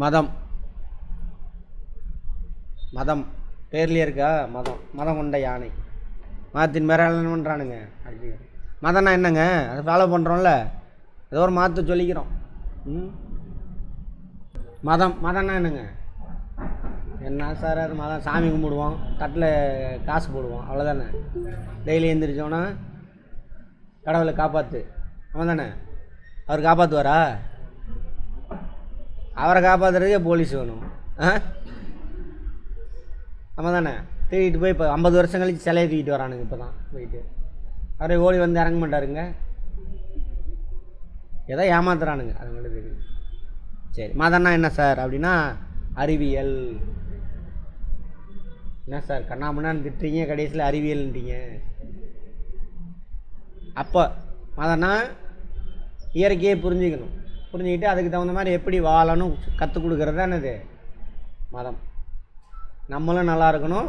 [SPEAKER 1] மதம் பேர்லேயே இருக்கா மதம். மதம் கொண்ட யானை. மதத்தின் மேலே என்ன பண்ணுறானுங்க? மதம்னா என்னங்க? அதை ஃபாலோ பண்ணுறோம்ல, ஏதோ ஒரு மதத்தை சொல்லிக்கிறோம். மதம்னா என்னங்க? என்ன சார் அது மதம்? சாமி கும்பிடுவோம், தட்டில் காசு போடுவோம், அவ்வளோதானே. டெய்லி எழுந்திரிச்சோன்னா கடவுளை காப்பாற்று, அவன் தானே. அவர் காப்பாற்றுவாரா? அவரை காப்பாற்றுறதுக்கே போலீஸ் வேணும். நம்ம தானே தூக்கிட்டு போய் இப்போ 50 வருஷம் கழிச்சு சிலையை தூக்கிட்டு வரானுங்க. இப்போ தான் போயிட்டு அவரை ஓடி வந்து இறங்க மாட்டாருங்க, ஏதோ ஏமாத்துறானுங்க. அது மட்டும் தெரியும். சரி, மதம்னா என்ன சார் அப்படின்னா அறிவியல். என்ன சார் கண்ணாமண்ணான்னு திட்டுறீங்க, கடைசியில் அறிவியல்ன்றீங்க. அப்போ மதம்னா இயற்கையை புரிஞ்சுக்கிட்டு அதுக்கு தகுந்த மாதிரி எப்படி வாழணும் கற்றுக் கொடுக்குறது தான் என்னது மதம். நம்மளும் நல்லா இருக்கணும்,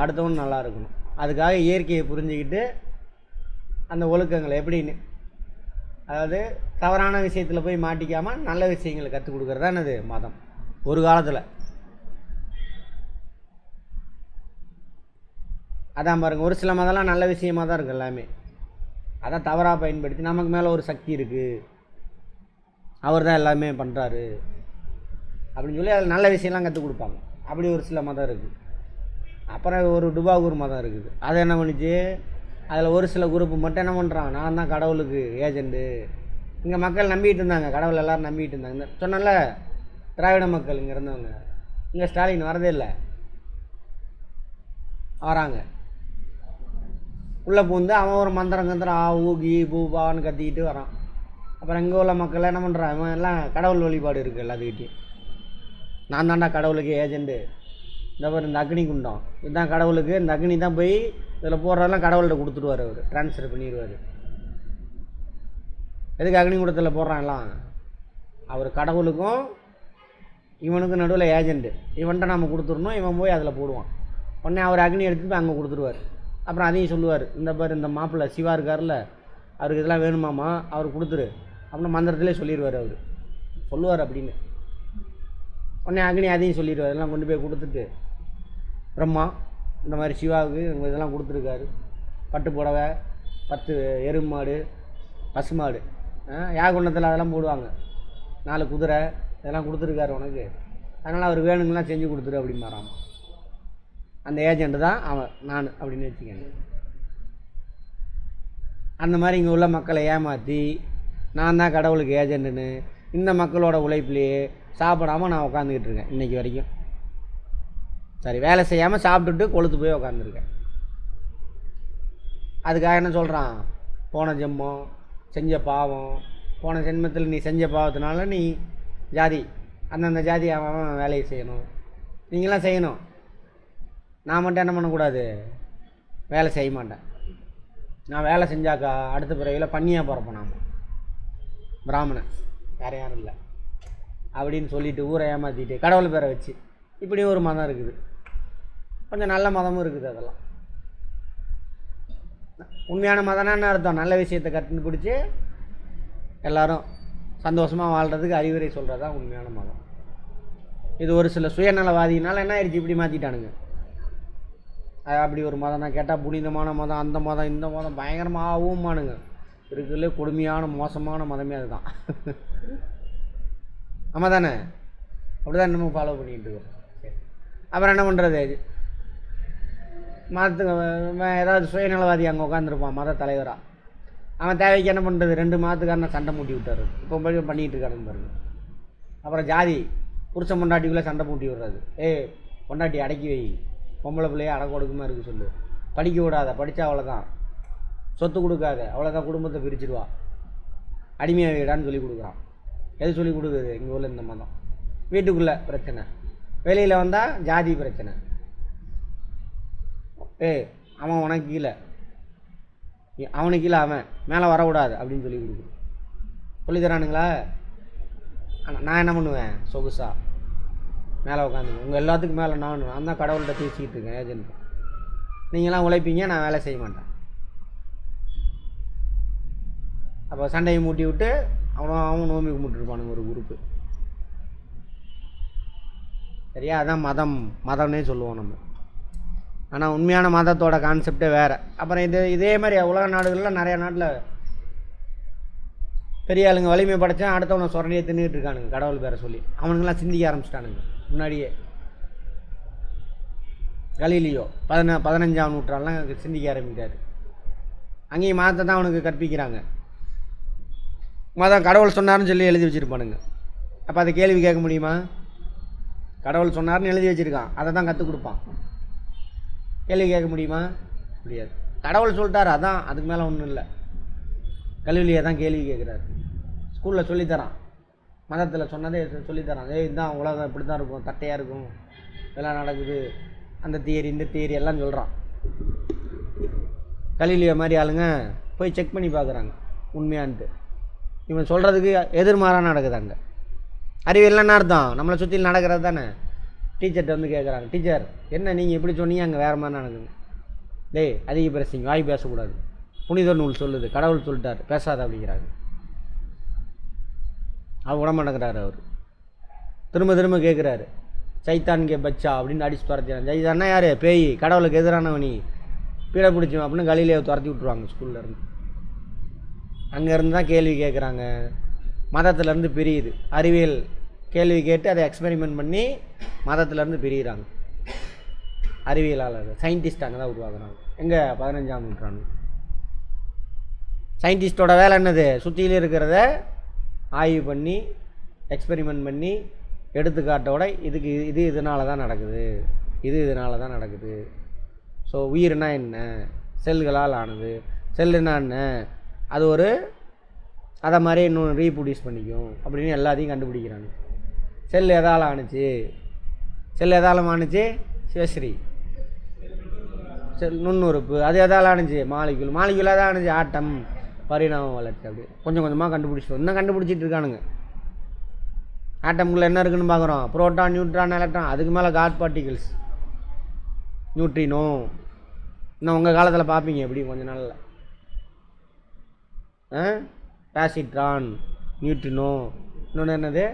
[SPEAKER 1] அடுத்தவனும் நல்லா இருக்கணும். அதுக்காக இயற்கையை புரிஞ்சுக்கிட்டு அந்த ஒழுக்கங்களை எப்படின்னு, அதாவது தவறான விஷயத்தில் போய் மாட்டிக்காமல் நல்ல விஷயங்களை கற்றுக் கொடுக்குறது தான் என்னது மதம். ஒரு காலத்தில் அதான் பாருங்கள், ஒரு சில மதம்லாம் நல்ல விஷயமாக தான் இருக்குது எல்லாமே. அதான் தவறாக பயன்படுத்தி நமக்கு மேலே ஒரு சக்தி இருக்குது, அவர் தான் எல்லாமே பண்ணுறாரு அப்படின்னு சொல்லி அதில் நல்ல விஷயம்லாம் கற்றுக் கொடுப்பாங்க. அப்படி ஒரு சில மதம் இருக்குது. அப்புறம் ஒரு டுபாகூர் மதம் இருக்குது. அதை என்ன பண்ணிச்சு, அதில் ஒரு சில குரூப்பு மட்டும் என்ன பண்ணுறான், நான் தான் கடவுளுக்கு ஏஜெண்டு. இங்கே மக்கள் நம்பிக்கிட்டு இருந்தாங்க, கடவுள் எல்லோரும் நம்பிக்கிட்டு இருந்தாங்க. இந்த சொன்னல திராவிட மக்கள் இங்கே இருந்தவங்க, இங்கே ஸ்டாலின் வரதே இல்லை, வராங்க உள்ளே பூந்து அவன் ஒரு மந்திரம் கந்திரம் ஆ ஊகி பூபான்னு கத்திக்கிட்டு வரான். அப்புறம் இங்கே உள்ள மக்கள் என்ன பண்ணுறான், இவன் எல்லாம் கடவுள் வழிபாடு இருக்குது எல்லாத்துக்கிட்டையும். நான் தாண்டா கடவுளுக்கு ஏஜெண்டு, இந்த மாதிரி இந்த அக்னி குண்டம் இதுதான் கடவுளுக்கு, இந்த அக்னி தான் போய் இதில் போடுறதெல்லாம் கடவுள்கிட்ட கொடுத்துருவார், அவர் ட்ரான்ஸ்ஃபர் பண்ணிடுவார். எதுக்கு அக்னி குண்டத்தில் போடுறான்லாம், அவர் கடவுளுக்கும் இவனுக்கும் நடுவில் ஏஜெண்டு, இவன்கிட்ட நம்ம கொடுத்துடணும், இவன் போய் அதில் போடுவான். உடனே அவர் அக்னி எடுத்துட்டு போய் அங்கே கொடுத்துருவார். அப்புறம் அதையும் சொல்லுவார், இந்த பாரு இந்த மாப்பிள்ளை சிவா இருக்கார்ல, அவருக்கு இதெல்லாம் வேணுமாம்மா, அவர் கொடுத்துரு அப்படின்னு மந்திரத்திலே சொல்லிடுவார், அவர் சொல்லுவார் அப்படின்னு. உடனே அக்னி அதையும் சொல்லிடுவார், இதெல்லாம் கொண்டு போய் கொடுத்துட்டு, பிரம்மா இந்த மாதிரி சிவாவுக்கு இதெல்லாம் கொடுத்துருக்காரு, பட்டு புடவை 10 எருமை மாடு பசுமாடு யாகுண்டத்தில் அதெல்லாம் போடுவாங்க, 4 குதிரை இதெல்லாம் கொடுத்துருக்காரு உனக்கு, அதனால் அவர் வேணுங்கலாம் செஞ்சு கொடுத்துரு அப்படிம்பாராம். அந்த ஏஜெண்ட் தான் அவன் நான் அப்படின்னு வச்சுக்கேங்க. அந்த மாதிரி இங்கே உள்ள மக்களை ஏமாற்றி நான் தான் கடவுளுக்கு ஏஜெண்டுன்னு இந்த மக்களோட உழைப்புலேயே சாப்பிடாமல் நான் உட்காந்துக்கிட்டு இருக்கேன் இன்றைக்கி வரைக்கும். சரி, வேலை செய்யாமல் சாப்பிட்டுட்டு கொளுத்து போய் உட்காந்துருக்கேன். அதுக்காக என்ன சொல்கிறான், போன ஜென்மம் செஞ்ச பாவம், போன ஜென்மத்தில் நீ செஞ்ச பாவத்தினால நீ ஜாதி, அந்தந்த ஜாதி அவன் வேலையை செய்யணும், நீங்களாம் செய்யணும், நான் மட்டும் என்ன பண்ணக்கூடாது, வேலை செய்ய மாட்டேன். நான் வேலை செஞ்சாக்கா அடுத்த பிறவியில் பண்ணியாக பிறப்பேன், நாம் பிராமணன் வேறு யாரும் இல்லை அப்படின்னு சொல்லிவிட்டு ஊரை ஏமாற்றிட்டு கடவுள் பேரை வச்சு இப்படி ஒரு மதம் இருக்குது. கொஞ்சம் நல்ல மதமும் இருக்குது. அதெல்லாம் உண்மையான மதம்னா என்ன அர்த்தம், நல்ல விஷயத்தை கண்டுபிடிச்சி எல்லோரும் சந்தோஷமாக வாழ்கிறதுக்கு அறிவுரை சொல்கிறது தான் உண்மையான மதம். இது ஒரு சில சுயநலவாதினால என்ன ஆயிடுச்சு, இப்படி மாற்றிட்டானுங்க. அப்படி ஒரு மதம்னா கேட்டால் புனிதமான மதம், அந்த மதம் இந்த மதம் பயங்கரமாகவுமானுங்க. இருக்கிறதுலே கொடுமையான மோசமான மதமே அதுதான். ஆமாம் தானே, அப்படி தான் நம்ம ஃபாலோ பண்ணிகிட்டு இருக்கோம். சரி, அப்புறம் என்ன பண்ணுறது, மதத்துக்கு ஏதாவது சுயநலவாதி அங்கே உட்காந்துருப்பான் மத தலைவராக, அவன் தேவைக்கு என்ன பண்ணுறது, 2 மாதத்துக்காரனை சண்டை மூட்டி விட்டார், இப்போ பண்ணிகிட்டு இருக்காருன்னு பாருங்க. அப்புறம் ஜாதி புருஷன் பொண்டாட்டிக்குள்ளே சண்டை மூட்டி விடுறது, பொண்டாட்டி அடக்கி வை, பொம்பளை பிள்ளையை அடக்க ஒடுக்கமாக இருக்குது சொல்லு, படிக்க விடாத, படித்தா அவ்வளோதான், சொத்து கொடுக்காத அவ்வளோதான், குடும்பத்தை பிரிச்சுடுவா, அடிமையாக வீடான்னு சொல்லி கொடுக்குறான். எது சொல்லி கொடுக்குது இங்கே உள்ள இந்த மதம். வீட்டுக்குள்ளே பிரச்சனை, வெளியில் வந்தால் ஜாதி பிரச்சனை, அவன் உனக்கு கீழே, அவனுக்கு கீழே அவன் மேலே வரக்கூடாது அப்படின்னு சொல்லி கொடுக்குது. சொல்லி தரானுங்களா? நான் என்ன பண்ணுவேன், சொகுசா மேலே உட்காந்துங்க, உங்கள் எல்லாத்துக்கும் மேலே நான் தான் கடவுள்கிட்ட பேசிக்கிட்டு இருக்கேன் ஏஜென்ட், நீங்களாம் உழைப்பீங்க, நான் வேலை செய்ய மாட்டேன். அப்போ சண்டையை மூட்டி விட்டு அவன் நோம்பி கும்பிட்டுருப்பானுங்க ஒரு குரூப்பு. சரியா, அதான் மதம்னே சொல்லுவோம் நம்ம. ஆனால் உண்மையான மதத்தோட கான்செப்டே வேறு. அப்புறம் இதே மாதிரி உலக நாடுகளில் நிறையா நாட்டில் பெரிய ஆளுங்க வலிமை படைச்சா அடுத்தவனை சொரண்டியை தின்னுட்டு இருக்கானுங்க கடவுள் பேரை சொல்லி. அவனுங்கெல்லாம் சிந்திக்க ஆரம்பிச்சிட்டானுங்க. முன்னாடியே கலீலியோ 15ஆம் நூற்றாண்டுலாம் சிந்திக்க ஆரம்பிக்கிறாரு. அங்கேயும் மதத்தை தான் அவனுக்கு கற்பிக்கிறாங்க. மதம் கடவுள் சொன்னார்னு சொல்லி எழுதி வச்சுருப்பானுங்க. அப்போ அதை கேள்வி கேட்க முடியுமா? கடவுள் சொன்னார்னு எழுதி வச்சுருக்கான், அதை தான் கற்றுக் கொடுப்பான். கேள்வி கேட்க முடியுமா? முடியாது. கடவுள் சொல்லிட்டார், அதான், அதுக்கு மேலே ஒன்றும் இல்லை. கல்வியை தான் கேள்வி கேட்குறாரு. ஸ்கூலில் சொல்லித்தரான், மதத்தில் சொன்னதே சொல்லித்தரான். இதுதான் உலகம், இப்படி தான் இருக்கும், தட்டையாக இருக்கும், இதெல்லாம் நடக்குது, அந்த தியரி இந்த தியரி எல்லாம் சொல்கிறான். கலீலியோ மாதிரி ஆளுங்க போய் செக் பண்ணி பார்க்குறாங்க உண்மையான்ட்டு. இவன் சொல்கிறதுக்கு எதிர்மாறாக நடக்குதாங்க. அறிவியல் என்ன அர்த்தம்? நம்மளை சுற்றி நடக்கிறது தானே. டீச்சர்கிட்ட வந்து கேட்குறாங்க, டீச்சர் என்ன நீங்கள் இப்படி சொன்னீங்க, அங்கே வேறு மாதிரி நடக்குது. அதிக பேசுங்க, வாய் பேசக்கூடாது, புனித நூல் சொல்லுது, கடவுள் சொல்லிட்டார், பேசாத அப்படிங்கிறாரு. அவர் விட மாட்டேங்கிறாரு. அவர் திரும்ப திரும்ப கேட்குறாரு, சைத்தான் கே பச்சா அப்படின்னு அடிச்சு துரத்தினான். சைத்தான்னா யார்? பேய், கடவுளுக்கு எதிரானவனி, பீடை பிடிச்சோம் அப்படின்னு கலிலியோவை துரத்தி விட்ருவாங்க ஸ்கூல்லேருந்து. அங்கேருந்து தான் கேள்வி கேட்குறாங்க, மதத்துலேருந்து பிரியுது. அறிவியல் கேள்வி கேட்டு அதை எக்ஸ்பெரிமெண்ட் பண்ணி மதத்துலேருந்து பிரிகிறாங்க. அறிவியலாளர் சயின்டிஸ்ட் அங்கே தான் உருவாக்குறாங்க. எங்கே? 15ஆம் நூற்றாண்டு. சயின்டிஸ்டோட வேலை என்னது? சுற்றியில் இருக்கிறத ஆய்வு பண்ணி எக்ஸ்பெரிமெண்ட் பண்ணி எடுத்துக்காட்டோட இதுக்கு இது இதனால தான் நடக்குது, இது இதனால தான் நடக்குது. ஸோ உயிர்னா என்ன, செல்களால் ஆனது, செல்லுனா என்ன, அது ஒரு அதை மாதிரி இன்னும் ரீப்ரொடியூஸ் பண்ணிக்கும் அப்படின்னு எல்லாத்தையும் கண்டுபிடிக்கிறாங்க. செல் எதால் ஆணுச்சு? செல் எதாலும் ஆணுச்சு? சிவஸ்ரீ. செல் நுண்ணுறுப்பு. அது எதால் ஆணுச்சு? மாலிகுல். மாலிகுல் எதாவது ஆணுச்சு? ஆட்டம், பரிணாம வளர்ச்சி. அப்படி கொஞ்சம் கொஞ்சமாக கண்டுபிடிச்சிட்டோம். இன்னும் கண்டுபிடிச்சிட்டு இருக்கானுங்க. ஆட்டம்குள்ளே என்ன இருக்குதுன்னு பார்க்குறோம். புரோட்டான், நியூட்ரான், எலக்ட்ரான், அதுக்கு மேலே காட் பார்ட்டிகிள்ஸ், நியூட்ரினோ. இன்னும் உங்கள் காலத்தில் பார்ப்பீங்க எப்படி கொஞ்ச நாளில். பாசிட்ரான், நியூட்ரினோ, இன்னொன்று என்னது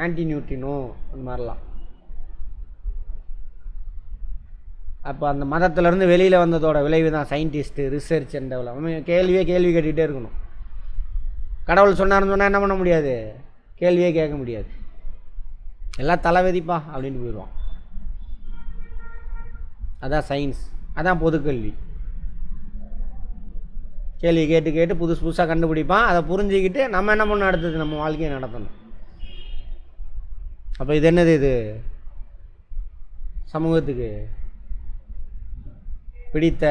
[SPEAKER 1] ஆன்டி நியூட்ரினோ, அந்த மாதிரிலாம். அப்போ அந்த மதத்திலேருந்து வெளியில் வந்ததோட விளைவு தான் சயின்டிஸ்ட்டு, ரிசர்ச் அண்ட் டெவலப்மெண்ட். கேள்வி கேட்டுக்கிட்டே இருக்கணும். கடவுள் சொன்னார்னு சொன்னால் என்ன பண்ண முடியாது? கேள்வியே கேட்க முடியாது. எல்லாம் தலைவதிப்பா அப்படின்ட்டு போயிடுவான். அதான் சயின்ஸ், அதான் பொதுக்கல்வி. கேள்வி கேட்டு கேட்டு புதுசு புதுசாக கண்டுபிடிப்பான். அதை புரிஞ்சுக்கிட்டு நம்ம என்ன பண்ணணும், அடுத்தது நம்ம வாழ்க்கையை நடத்தணும். அப்போ இது என்னது? இது சமூகத்துக்கு பிடித்த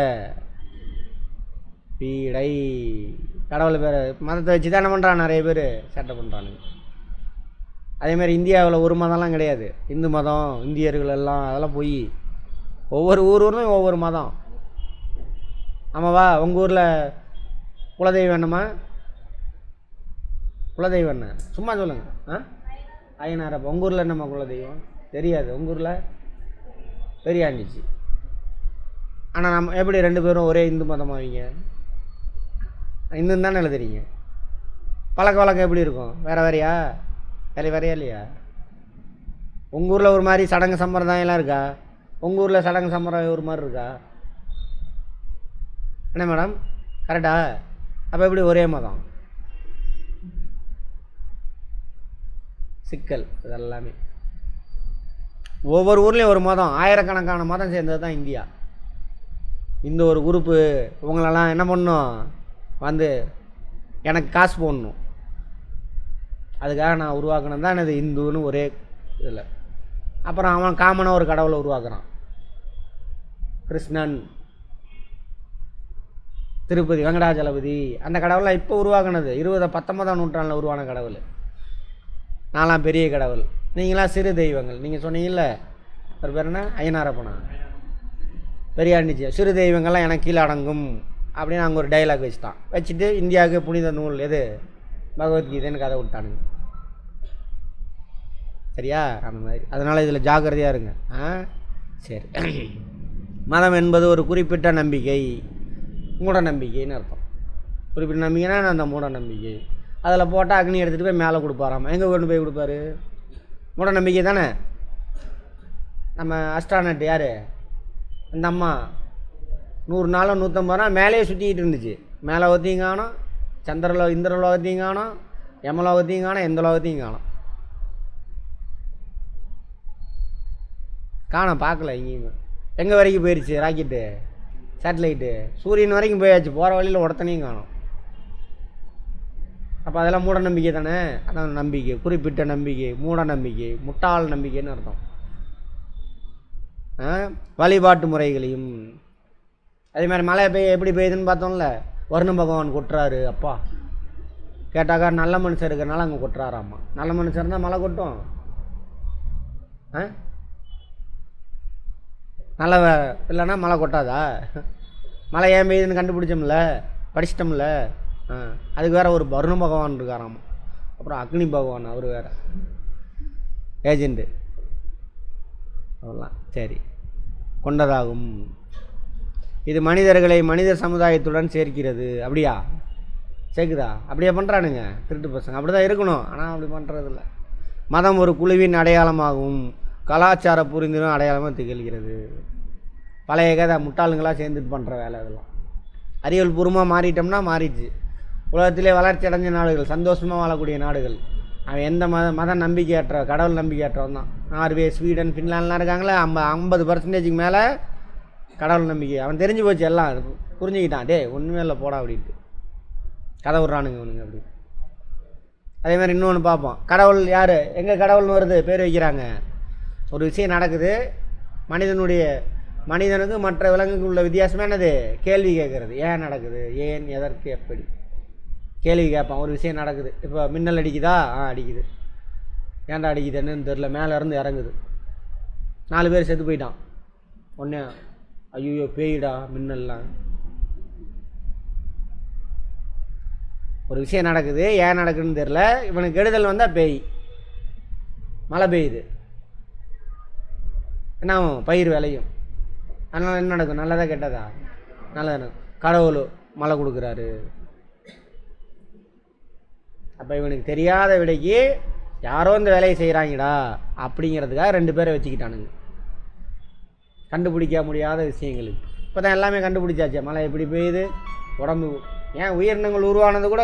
[SPEAKER 1] பீடை. கடவுளை பேர் மதத்தை வச்சு தான் என்ன பண்ணுறான், நிறைய பேர் சேட்டை பண்ணுறானுங்க. அதேமாதிரி இந்தியாவில் ஒரு மதம்லாம் கிடையாது. இந்து மதம், இந்தியர்கள் எல்லாம், அதெல்லாம் போய் ஒவ்வொரு ஊர்லேயும் ஒவ்வொரு மதம். ஆமாவா? உங்கள் ஊரில் குலதெய்வம் என்னம்மா? குலதெய்வம் என்ன? சும்மா சொல்லுங்கள். ஐயனாரப்பா. உங்கள் ஊரில் என்னம்மா குலதெய்வம்? தெரியாது. உங்கள் ஊரில் பெரியாண்டிச்சு. ஆனால் நம்ம எப்படி ரெண்டு பேரும் ஒரே இந்து மதமாவீங்க? இந்துன்னு தானே எழுதுறீங்க. பழக்க வழக்கம் எப்படி இருக்கும்? வேறையா? வேறையா இல்லையா? உங்கள் ஊரில் ஒரு மாதிரி சடங்கு சம்பிரதாயம்லாம் இருக்கா? உங்கள் ஊரில் சடங்கு சம்பிரதாயம் ஒரு மாதிரி இருக்கா? என்ன மேடம், கரெக்டா? அப்போ எப்படி ஒரே மதம்? சிக்கல் இதெல்லாமே. ஒவ்வொரு ஊர்லேயும் ஒரு மதம், ஆயிரக்கணக்கான மதம் சேர்ந்தது தான் இந்தியா. இந்த ஒரு குரூப்பு உங்களெல்லாம் என்ன பண்ணணும், வந்து எனக்கு காசு போடணும், அதுக்காக நான் உருவாக்கணும் தான் என்னது இந்துன்னு ஒரே இதில். அப்புறம் அவன் காமனாக ஒரு கடவுளை உருவாக்குறான். கிருஷ்ணன், திருப்பதி வெங்கடாஜலபதி, அந்த கடவுளெலாம் இப்போ உருவாக்குனது 19ஆம் நூற்றாண்டில் உருவான கடவுள். நாலாம் பெரிய கடவுள், நீங்களாம் சிறு தெய்வங்கள். நீங்கள் சொன்னீங்கல்ல, ஒரு பேர் என்ன, ஐயனாரப்பனா, பெரியாண்டிச்சி. சிறு தெய்வங்கள்லாம் எனக்கு கீழே அடங்கும் அப்படின்னு அங்கே ஒரு டைலாக் வச்சுட்டான். வச்சுட்டு இந்தியாவுக்கு புனித நூல் எது, பகவத்கீதைன்னு கதை விட்டானுங்க. சரியா? அந்த மாதிரி. அதனால் இதில் ஜாக்கிரதையாக இருங்க. சரி. மதம் என்பது ஒரு குறிப்பிட்ட நம்பிக்கை, மூட நம்பிக்கைன்னு அர்த்தம். குறிப்பிட்ட நம்பிக்கைன்னா அந்த மூட நம்பிக்கை. அதில் போட்டால் அக்னி எடுத்துகிட்டு போய் மேலே கொடுப்பாராம். எங்கே கொண்டு போய் கொடுப்பாரு? மூட நம்பிக்கை தானே. நம்ம அஸ்ட்ரானட் யார், இந்த அம்மா 100 நாளும் 150 நாள் மேலேயே சுற்றிக்கிட்டு இருந்துச்சு. மேலே ஒத்தியும் காணும், இந்திரலோகத்தையும் காணும், யமலோகத்தையும் காணும், எந்த லோகத்தையும் காணும், பார்க்கல எங்கேயுமே. எங்கே வரைக்கும் போயிடுச்சு ராக்கெட்டு, சேட்டலைட்டு? சூரியன் வரைக்கும் போயாச்சு, போகிற வழியில் ஒருத்தனையும் காணும். அப்போ அதெல்லாம் மூட நம்பிக்கை தானே. அதான் நம்பிக்கை, குறிப்பிட்ட நம்பிக்கை, மூட நம்பிக்கை, முட்டாள் நம்பிக்கைன்னு அர்த்தம். வழிபாட்டு முறைகளையும் அதே மாதிரி மழை எப்படி பெய்யுதுன்னு பார்த்தோம்ல, வருண பகவான் கொட்டுறாரு. அப்பா கேட்டாக்கா நல்ல மனுஷன் இருக்கிறனால அங்கே கொட்டுறாராம்மா. நல்ல மனுஷன் இருந்தால் மழை கொட்டும். நல்ல இல்லைன்னா மழை கொட்டாதா? மழை ஏன் பெய்யுதுன்னு கண்டுபிடிச்சோம்ல, படிச்சிட்டோம்ல. அதுக்கு வேறு ஒரு வருண பகவான் இருக்காராம்மா. அப்புறம் அக்னி பகவான், அவர் வேறு ஏஜெண்ட்டு. அதெல்லாம் சரி கொண்டதாகும். இது மனிதர்களை மனித சமுதாயத்துடன் சேர்க்கிறது. அப்படியா? சேர்க்குதா? அப்படியே பண்ணுறானுங்க திருட்டு பசங்க. அப்படி தான் இருக்கணும், ஆனால் அப்படி பண்ணுறதில்ல. மதம் ஒரு குழுவின் அடையாளமாகவும் கலாச்சார புரிந்திடும் அடையாளமாக திகழ்கிறது. பழைய கதை முட்டாளுங்களாக சேர்ந்துட்டு பண்ணுற வேலை அதெல்லாம். அறிவியல் பூர்வமாக மாறிட்டோம்னா மாறிடுச்சு. உலகத்திலே வளர்ச்சி அடைஞ்ச நாடுகள், சந்தோஷமாக வாழக்கூடிய நாடுகள், அவன் எந்த மத நம்பிக்கையற்ற கடவுள் நம்பிக்கையற்றவன் தான். நார்வே, ஸ்வீடன், ஃபின்லாண்ட்லாம் இருக்காங்களே 50% மேலே கடவுள் நம்பிக்கை. அவன் தெரிஞ்சு போச்சு, எல்லாம் புரிஞ்சுக்கிட்டான். டே ஒன்றுமே இல்லை போடா அப்படின்ட்டு கதை விட்றானுங்க இவனுங்க அப்படி. அதே மாதிரி இன்னொன்று பார்ப்போம். கடவுள் யார், எங்கே கடவுள்னு வருது, பேர் வைக்கிறாங்க. ஒரு விஷயம் நடக்குது, மனிதனுக்கு மற்ற விலங்குக்கு உள்ள வித்தியாசமே என்னது, கேள்வி கேட்குறது. ஏன் நடக்குது, ஏன், எதற்கு, எப்படி கேள்வி கேட்பான். ஒரு விஷயம் நடக்குது, இப்போ மின்னல் அடிக்குதா, அடிக்குது, ஏன்டா அடிக்குது, என்னன்னு தெரில, மேலே இருந்து இறங்குது, 4 பேர் செத்து போயிட்டான். ஒன்று ஐயோ பேயிடா மின்னல்லாம். ஒரு விஷயம் நடக்குது, ஏன் நடக்குதுன்னு தெரில, இவனுக்கு கெடுதல் வந்தால் பேய். மழை பெய்யுது, என்ன ஆகும், பயிர் விளையும். அதனால் என்ன நடக்கும், நல்லதா கெட்டதா, நல்லதா. கடவுள் மழை கொடுக்குறாரு. அப்போ இவனுக்கு தெரியாத விடைக்கு யாரோ இந்த வேலையை செய்கிறாங்கடா அப்படிங்கிறதுக்காக 2 பேரை வச்சுக்கிட்டானுங்க. கண்டுபிடிக்க முடியாத விஷயங்களுக்கு இப்போ தான் எல்லாமே கண்டுபிடிச்சாச்சு. மழை எப்படி பெய்யுது, உடம்பு ஏன் உயிரினங்கள் உருவானது கூட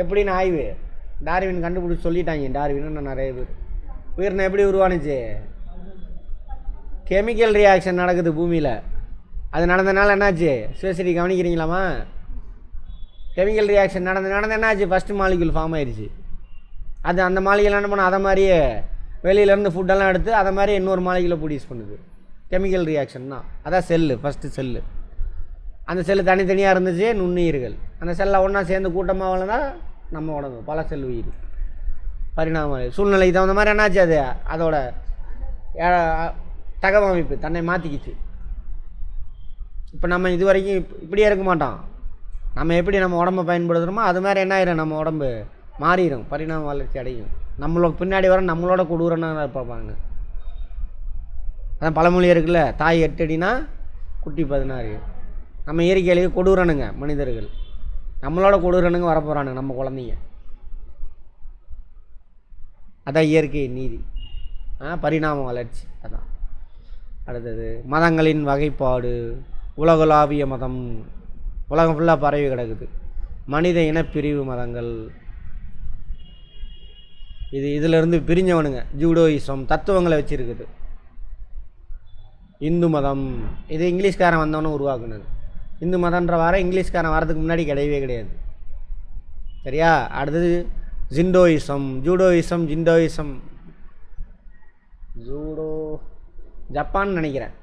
[SPEAKER 1] எப்படின்னு ஆய்வு டார்வின் கண்டுபிடிச்சி சொல்லிட்டாங்க. டார்வின்னு நிறைய பேர். உயிரினம் எப்படி உருவானுச்சு, கெமிக்கல் ரியாக்ஷன் நடக்குது பூமியில். அது நடந்தனால என்னாச்சு, ஸ்பெசிஃபி கவனிக்கிறீங்களாமா? கெமிக்கல் ரியாக்ஷன் நடந்து என்னாச்சு, ஃபஸ்ட்டு மாலிக்யூல் ஃபார்ம் ஆயிடுச்சு. அது அந்த மாலிகுல் என்ன பண்ண, அதை மாதிரியே வெளியிலேருந்து ஃபுட்டெல்லாம் எடுத்து அதை மாதிரி இன்னொரு மாலிகுலை ப்ரொடியூஸ் பண்ணுது. கெமிக்கல் ரியாக்ஷன் தான். அதான் செல்லு, ஃபஸ்ட்டு செல்லு. அந்த செல்லு தனித்தனியாக இருந்துச்சு, நுண்ணுயிர்கள். அந்த செல்லை ஒன்றா சேர்ந்து கூட்டமாக வளர்ந்தால் நம்ம உடம்பு பல செல் உயிர். பரிணாம சூழ்நிலைக்கு தகுந்த மாதிரி என்னாச்சு, அது அதோட தகவமைப்பு தன்னை மாற்றிக்கிச்சு. இப்போ நம்ம இது வரைக்கும் இப்படியே இருக்க மாட்டோம். நம்ம எப்படி நம்ம உடம்பை பயன்படுத்துகிறோமோ அது மாதிரி என்ன ஆயிரும், நம்ம உடம்பு மாறிடும், பரிணாம வளர்ச்சி அடையும். நம்மளோட பின்னாடி வர நம்மளோட கொடூரனாக இருப்பாங்க. அதான் பழமொழி இருக்குல்ல, தாய் 8 அடினா குட்டி 16. நம்ம இயற்கையிலேயே கொடூரனுங்க மனிதர்கள். நம்மளோட கொடூரனுங்க வரப்போகிறானுங்க நம்ம குழந்தைங்க. அதான் இயற்கை நீதி, பரிணாம வளர்ச்சி. அதான் அடுத்தது மதங்களின் வகைப்பாடு. உலகளாவிய மதம் உலகம் ஃபுல்லாக பரவி கிடக்குது. மனித இனப்பிரிவு மதங்கள், இதிலிருந்து பிரிஞ்சவனுங்க. ஜூடோயிசம் தத்துவங்களை வச்சுருக்குது. இந்து மதம் இது இங்கிலீஷ்காரன் வந்தவனும் உருவாக்குனது. இந்து மதன்ற வார இங்கிலீஷ்காரன் வரதுக்கு முன்னாடி கிடையவே கிடையாது. சரியா? அடுத்தது ஜிண்டோயிசம், ஜூடோயிசம், ஜிண்டோயிசம், ஜூடோ ஜப்பான்னு நினைக்கிறேன்.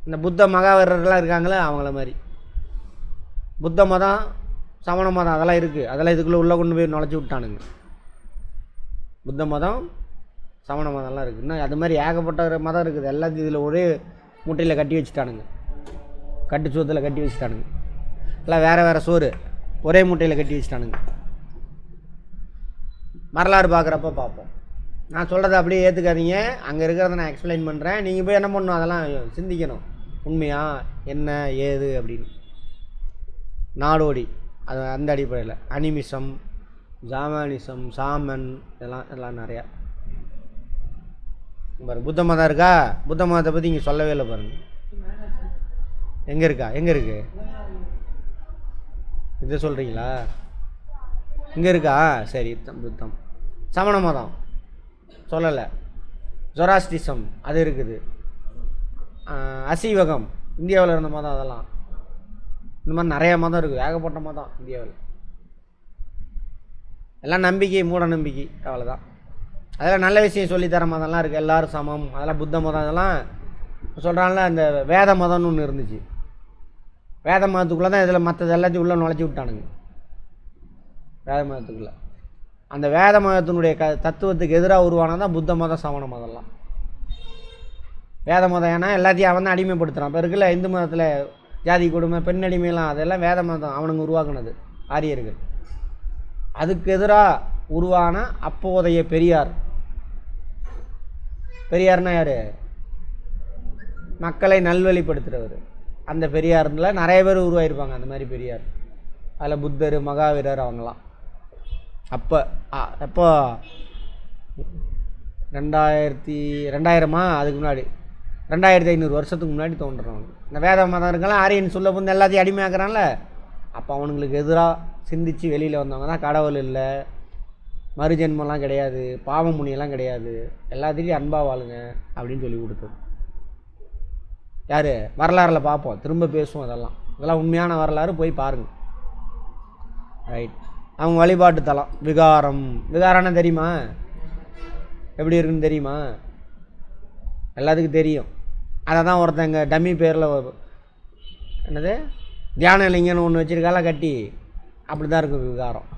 [SPEAKER 1] இந்த புத்த மகாவீரர்கள்லாம் இருக்காங்களே அவங்கள மாதிரி. புத்த மதம், சமண மதம் அதெல்லாம் இருக்குது. அதெல்லாம் இதுக்குள்ளே உள்ளே கொண்டு போய் நுழைச்சி விட்டானுங்க. புத்த மதம், சமண மதம்லாம் இருக்குது. இன்னும் அது மாதிரி ஏகப்பட்ட மதம் இருக்குது. எல்லாத்தையும் இதில் ஒரே மூட்டையில் கட்டி வச்சுட்டானுங்க. கட்டு சோத்தில் கட்டி வச்சுட்டானுங்க. எல்லாம் வேறு வேறு சோறு ஒரே மூட்டையில் கட்டி வச்சுட்டானுங்க. வரலாறு பார்க்குறப்ப பார்ப்போம். நான் சொல்கிறத அப்படியே ஏற்றுக்காதீங்க. அங்கே இருக்கிறத நான் எக்ஸ்பிளைன் பண்ணுறேன். நீங்கள் போய் என்ன பண்ணணும், அதெல்லாம் சிந்திக்கணும். உண்மையா என்ன ஏது அப்படின்னு. நாடோடி அது அந்த அடிப்படையில். அனிமிசம், ஜாமானிசம், சாமன் இதெல்லாம் நிறையா. பாருங்க, புத்த மதம் இருக்கா? புத்த மதத்தை பற்றி இங்கே சொல்லவே இல்லை பாருங்கள். எங்கே இருக்கா? எங்கே இருக்கு? இதை சொல்கிறீங்களா? இங்கே இருக்கா? சரி, புத்தம். சமண மதம் சொல்லலை. ஜொராஸ்டிசம் அது இருக்குது. அசீவகம் இந்தியாவில் இருந்த மதம். அதெல்லாம் இந்த மாதிரி நிறைய மதம் இருக்குது. ஏகப்பட்ட மதம் இந்தியாவில். எல்லாம் நம்பிக்கை, மூட நம்பிக்கை, அவ்வளோதான். அதெல்லாம் நல்ல விஷயம் சொல்லித்தர மதம்லாம் இருக்குது. எல்லோரும் சமம், அதெல்லாம் புத்த மதம். அதெல்லாம் சொல்கிறாங்கள. அந்த வேத மதம்னு ஒன்று இருந்துச்சு. வேத மதத்துக்குள்ளே தான் இதில் மற்றது எல்லாத்தையும் உள்ளே நுழைச்சி விட்டானுங்க. வேத மதத்துக்குள்ளே அந்த வேத மதத்தினுடைய தத்துவத்துக்கு எதிராக உருவானதான் புத்த மதம், சமண மதம்லாம். வேத மதம் ஏன்னா எல்லாத்தையும் அவன் தான் அடிமைப்படுத்துகிறான். இப்போ இருக்குல்ல இந்து மதத்தில் ஜாதி கொடுமை, பெண் அடிமையெல்லாம், அதெல்லாம் வேத மதம் அவனுங்க உருவாக்குனது, ஆரியர்கள். அதுக்கு எதிராக உருவான அப்போதைய பெரியார். பெரியார்னா யார்? மக்களை நல்வழிப்படுத்துகிறவர். அந்த பெரியார்ல நிறைய பேர் உருவாயிருப்பாங்க. அந்த மாதிரி பெரியார். அதில் புத்தர், மகாவீரர் அவங்களாம். எப்போ 2000 அதுக்கு முன்னாடி 2500 வருஷத்துக்கு முன்னாடி தோன்றுறவங்க. இந்த வேத மதம் இருக்கலாம், ஆரியன் சொல்ல வந்து எல்லாத்தையும் அடிமையாக்குறான்ல, அப்போ அவனுங்களுக்கு எதிராக சிந்திச்சு வெளியில் வந்தவங்க தான் கடவுள் இல்லை, மறுஜென்மெல்லாம் கிடையாது, பாவம் முனியெல்லாம் கிடையாது, எல்லாத்தையும் அன்பாக வாழுங்க அப்படின்னு சொல்லி கொடுத்தது யார்? வரலாறில் பார்ப்போம், திரும்ப பேசுவோம். இதெல்லாம் உண்மையான வரலாறு, போய் பாருங்கள். ரைட். அவங்க வழிபாட்டு தலம் விகாரம்னா தெரியுமா? எப்படி இருக்குன்னு தெரியுமா? எல்லாத்துக்கும் தெரியும். அதை தான் ஒருத்தங்க டம்மி பேரில் என்னது தியான லிங்கன்னு ஒன்று வச்சுருக்கால கட்டி, அப்படி தான் இருக்கும் விகாரம்.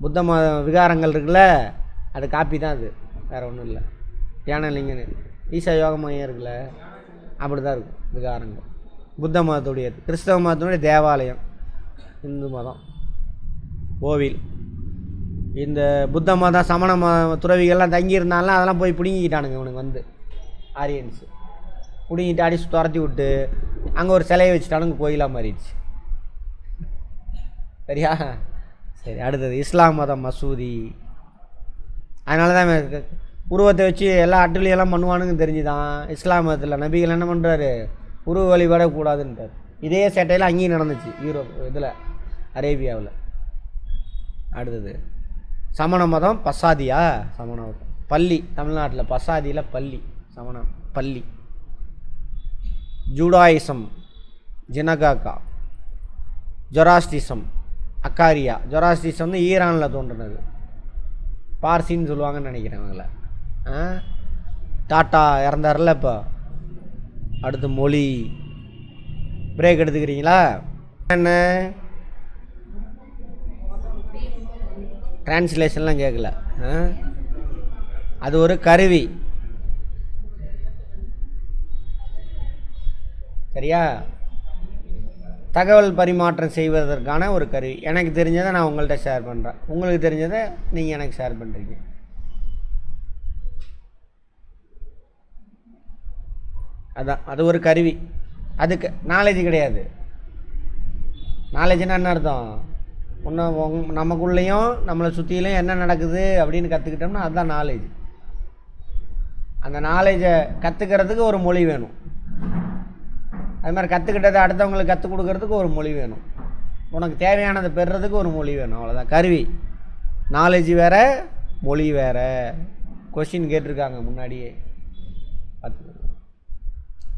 [SPEAKER 1] புத்த விகாரங்கள் இருக்குல்ல, அது காப்பி தான், அது வேறு ஒன்றும் இல்லை. தியான லிங்கன்னு ஈசா யோக மையம் இருக்குல்ல, அப்படி தான் இருக்கும் விகாரங்கள். புத்த மதத்துடையது, கிறிஸ்தவ மதத்துடைய தேவாலயம், இந்து மதம் கோவில். இந்த புத்த மதம் சமண துறவிகள்லாம் தங்கியிருந்தாலும் அதெல்லாம் போய் பிடுங்கிக்கிட்டானுங்க இவனுக்கு வந்து ஆரியன்ஸு. பிடுங்கிட்டு அடிச்சு துரத்தி விட்டு அங்கே ஒரு சிலையை வச்சுட்டானுங்க, கோயிலாக மாறிடுச்சு. சரியா? சரி, அடுத்தது இஸ்லாம் மதம் மசூதி. அதனால தான் உருவத்தை வச்சு எல்லா அட்டுலியெல்லாம் பண்ணுவானுங்க தெரிஞ்சுதான். இஸ்லாம் மதத்தில் நபிகள் என்ன பண்ணுறாரு? உருவ வழிபடக்கூடாதுன்றார். இதே சேட்டையில் அங்கேயும் நடந்துச்சு, இதில் அரேபியாவில். அடுத்தது சமண மதம் பசாதியா? சமண மதம் பள்ளி, தமிழ்நாட்டில் பசாதியில் பள்ளி, சமணம் பள்ளி. ஜூடாயிசம் ஜினகாக்கா. ஜொராஸ்டிசம் அக்காரியா. ஜொராஸ்டிசம் வந்து ஈரானில் தோன்றுனது, பார்சின்னு சொல்லுவாங்கன்னு நினைக்கிறேன் அவங்கள. டாட்டா இறந்தார்ல இப்போ. அடுத்து மொழி. பிரேக் எடுத்துக்கிறீங்களா? என்ன டிரான்ஸ்லேஷன்லாம் கேட்கல, அது ஒரு கருவி. சரியா? தகவல் பரிமாற்றம் செய்வதற்கான ஒரு கருவி. எனக்கு தெரிஞ்சதை நான் உங்கள்கிட்ட ஷேர் பண்ணுறேன், உங்களுக்கு தெரிஞ்சதை நீங்கள் எனக்கு ஷேர் பண்ணுறீங்க. அதான், அது ஒரு கருவி. அதுக்கு நாலேஜ் கிடையாது. நாலேஜ்னா என்ன அர்த்தம்? ஒன்று நமக்குள்ளேயும் நம்மளை சுற்றிலையும் என்ன நடக்குது அப்படின்னு கற்றுக்கிட்டோம்னா அதுதான் நாலேஜ். அந்த நாலேஜை கற்றுக்கிறதுக்கு ஒரு மொழி வேணும். அது மாதிரி கற்றுக்கிட்டதை அடுத்தவங்களுக்கு கற்றுக் கொடுக்கறதுக்கு ஒரு மொழி வேணும். உனக்கு தேவையானதை பெறுறதுக்கு ஒரு மொழி வேணும். அவ்வளோதான் கருவி. நாலேஜ் வேறு, மொழி வேறு. கொஷின் கேட்டிருக்காங்க முன்னாடியே.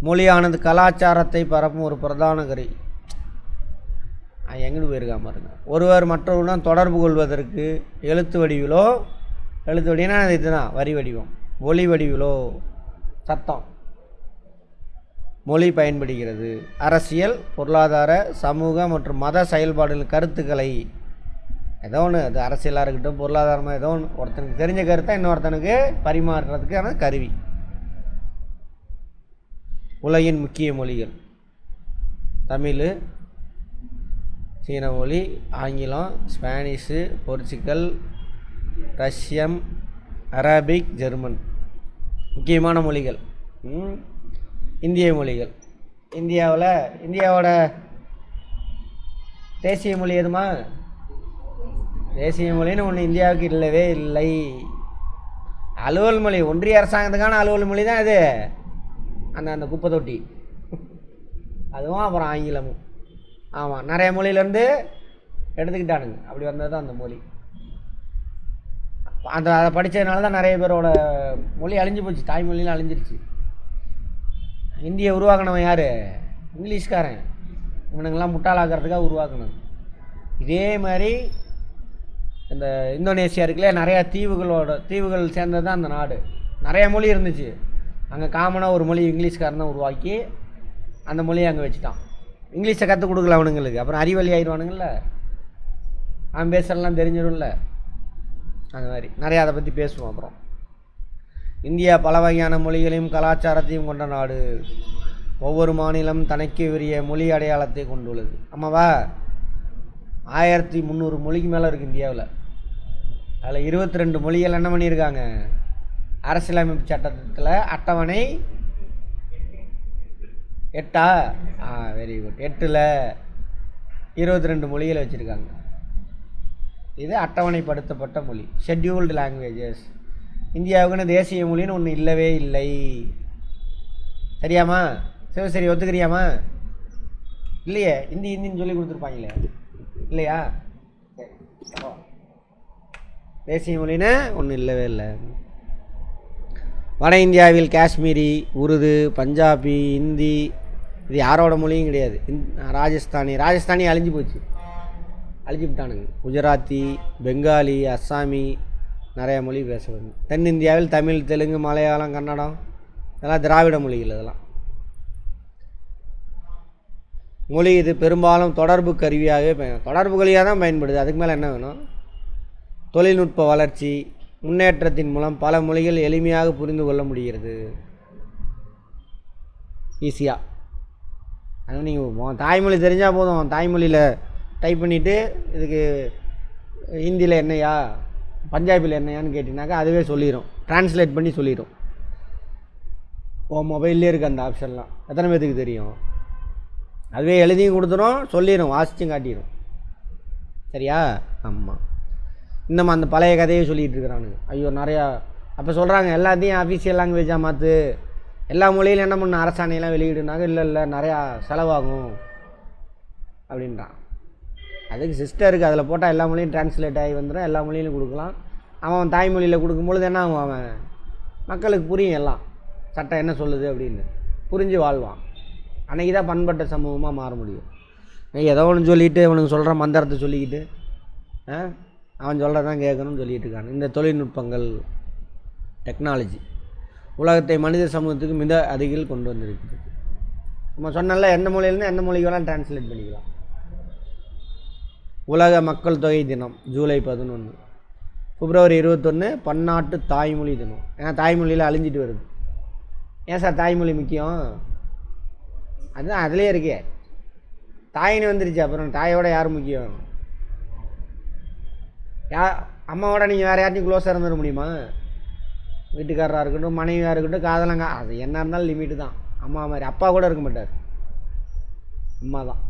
[SPEAKER 1] மொழியானது கலாச்சாரத்தை பரப்பும் ஒரு பிரதான கருவி. எங்கிட்டு போயிருக்கா பாருங்க. ஒருவர் மற்றவருடன் தொடர்பு கொள்வதற்கு எழுத்து வடிவிலோ, எழுத்து வடிவனா இதுதான் வரி வடிவம், ஒலி வடிவிலோ சத்தம் மொழி பயன்படுகிறது. அரசியல், பொருளாதார, சமூக மற்றும் மத செயல்பாடுகள் கருத்துக்களை ஏதோ ஒன்று, அது அரசியலாக இருக்கட்டும் பொருளாதாரமாக ஏதோ ஒன்று, ஒருத்தனுக்கு தெரிஞ்ச கருத்தை இன்னொருத்தனுக்கு பரிமாறுறதுக்கான கருவி. உலகின் முக்கிய மொழிகள் தமிழ், சீன மொழி, ஆங்கிலம், ஸ்பானிஷு, போர்ச்சுகல், ரஷ்யம், அரபிக், ஜெர்மன் முக்கியமான மொழிகள். இந்திய மொழிகள். இந்தியாவோட தேசிய மொழி எதுமா? தேசிய மொழின்னு ஒன்று இந்தியாவுக்கு இல்லவே இல்லை. அலுவல் மொழி, ஒன்றிய அரசாங்கத்துக்கான அலுவல் மொழி தான் இது. அந்த குப்பை தொட்டி அதுவும், அப்புறம் ஆங்கிலமும். ஆமாம், நிறைய மொழியிலேருந்து எடுத்துக்கிட்டானுங்க, அப்படி வந்தது தான் அந்த மொழி. அதை படித்ததுனால தான் நிறைய பேரோட மொழி அழிஞ்சு போச்சு, தாய்மொழியில் அழிஞ்சிருச்சு. இந்தியை உருவாக்கினவன் யார்? இங்கிலீஷ்காரன். இவனுங்கெல்லாம் முட்டாளாக்கிறதுக்காக உருவாக்கணும். இதே மாதிரி இந்த இந்தோனேசியா இருக்குல்ல, நிறையா தீவுகள் சேர்ந்தது தான் அந்த நாடு. நிறைய மொழி இருந்துச்சு அங்கே. காமனாக ஒரு மொழி இங்கிலீஷ்காரன் தான் உருவாக்கி அந்த மொழியை அங்கே வச்சுட்டான். இங்கிலீஷை கற்றுக் கொடுக்கல அவனுங்களுக்கு, அப்புறம் அறிவழி ஆயிடுவானுங்கள, அவன் பேசுகிறலாம் தெரிஞ்சிடும்ல. அந்த மாதிரி நிறையா அதை பற்றி பேசுவோம். அப்புறம் இந்தியா பல வகையான மொழிகளையும் கலாச்சாரத்தையும் கொண்ட நாடு. ஒவ்வொரு மாநிலம் தனக்கு உரிய மொழி அடையாளத்தை கொண்டுள்ளது. ஆமாவா? 1300 மொழிக்கு மேலே இருக்குது இந்தியாவில். அதில் 22 மொழிகள் என்ன பண்ணியிருக்காங்க? அரசியலமைப்பு சட்டத்தில் அட்டவணை 8 வெரி குட். 8ல் 22 மொழிகளை வச்சுருக்காங்க. இது அட்டவணைப்படுத்தப்பட்ட மொழி, ஷெட்யூல்டு லாங்குவேஜஸ். இந்தியாவுக்குன்னு தேசிய மொழின்னு ஒன்று இல்லவே இல்லை. சரியாம்மா? சிவசரி ஒத்துக்கிறியாம்மா? இல்லையே, ஹிந்தின்னு சொல்லி கொடுத்துருப்பாங்களே, இல்லையா? சரி, தேசிய மொழின்னு ஒன்று இல்லவே இல்லை. வட இந்தியாவில் காஷ்மீரி, உருது, பஞ்சாபி, ஹிந்தி இது யாரோட மொழியும் கிடையாது. ராஜஸ்தானி அழிஞ்சு போச்சு, அழிஞ்சு விட்டானுங்க. குஜராத்தி, பெங்காலி, அஸ்ஸாமி நிறையா மொழி பேசுவாங்க. தென்னிந்தியாவில் தமிழ், தெலுங்கு, மலையாளம், கன்னடம் இதெல்லாம் திராவிட மொழிகள். இதெல்லாம் மொழி இது பெரும்பாலும் தொடர்பு கருவியாகவே தொடர்பு கருவியாக தான் பயன்படுது. அதுக்கு மேலே என்ன வேணும்? தொழில்நுட்ப வளர்ச்சி முன்னேற்றத்தின் மூலம் பல மொழிகள் எளிமையாக புரிந்து கொள்ள முடிகிறது, ஈஸியாக. அது நீங்கள் தாய்மொழி தெரிஞ்சால் போதும், தாய்மொழியில் டைப் பண்ணிவிட்டு இதுக்கு ஹிந்தியில் என்னையா பஞ்சாபியில் என்னையான்னு கேட்டிங்கனாக்கா அதுவே சொல்லிடும், ட்ரான்ஸ்லேட் பண்ணி சொல்லிடும். மொபைல்லே இருக்குது அந்த ஆப்ஷன்லாம். எத்தனை பேருக்கு தெரியும்? அதுவே எழுதியும் கொடுத்துரும், சொல்லிடும், வாசிச்சும் காட்டிடும். சரியா? ஆமாம். இன்னும் அந்த பழைய கதையை சொல்லிகிட்டு இருக்கிறானுங்க. ஐயோ நிறையா அப்போ சொல்கிறாங்க எல்லாத்தையும் அஃபீஷியல் லாங்குவேஜாக மாற்று, எல்லா மொழியிலும் என்ன பண்ண அரசாணையெல்லாம் வெளியிடுனாங்க. இல்லை நிறையா செலவாகும் அப்படின்றான். அதுக்கு சிஸ்டருக்கு அதில் போட்டால் எல்லா மொழியும் டிரான்ஸ்லேட் ஆகி வந்துடும், எல்லா மொழியிலும் கொடுக்கலாம். அவன் தாய்மொழியில் கொடுக்கும்பொழுது என்ன ஆகும்? அவன் மக்களுக்கு புரியும், எல்லாம் சட்டம் என்ன சொல்லுது அப்படின்னு புரிஞ்சு வாழ்வான். அன்றைக்கி தான் பண்பட்ட சமூகமாக மாற முடியும். ஏதோ ஒன்று சொல்லிவிட்டு அவனுக்கு சொல்கிற மந்திரத்தை சொல்லிக்கிட்டு அவன் சொல்கிறதான் கேட்கணும்னு சொல்லிகிட்டு இருக்கான். இந்த தொழில்நுட்பங்கள் டெக்னாலஜி உலகத்தை மனித சமூகத்துக்கு மிக அருகில் கொண்டு வந்திருக்குது. நம்ம சொன்னால எந்த மொழியிலேருந்து எந்த மொழிக்கு வேணாலும் டிரான்ஸ்லேட் பண்ணிக்கலாம். உலக மக்கள் தொகை தினம் ஜூலை 11, பிப்ரவரி 21 பன்னாட்டு தாய்மொழி தினம். ஏன்னா தாய்மொழியில் அழிஞ்சிட்டு வருது. ஏன் சார் தாய்மொழி முக்கியம்? அதுதான் அதிலே இருக்கே, தாயின்னு வந்துருச்சு, அப்புறம் தாயோட யார் முக்கியம்? அம்மாவோட நீங்கள் வேறு யார்ட்டையும் க்ளோஸாக இருந்துட முடியுமா? வீட்டுக்காரராக இருக்கட்டும், மனைவியாக இருக்கட்டும், காதலங்க, அது என்ன இருந்தாலும் லிமிட்டு தான். அம்மா மாதிரி அப்பா கூட இருக்க மாட்டார், அம்மா தான்.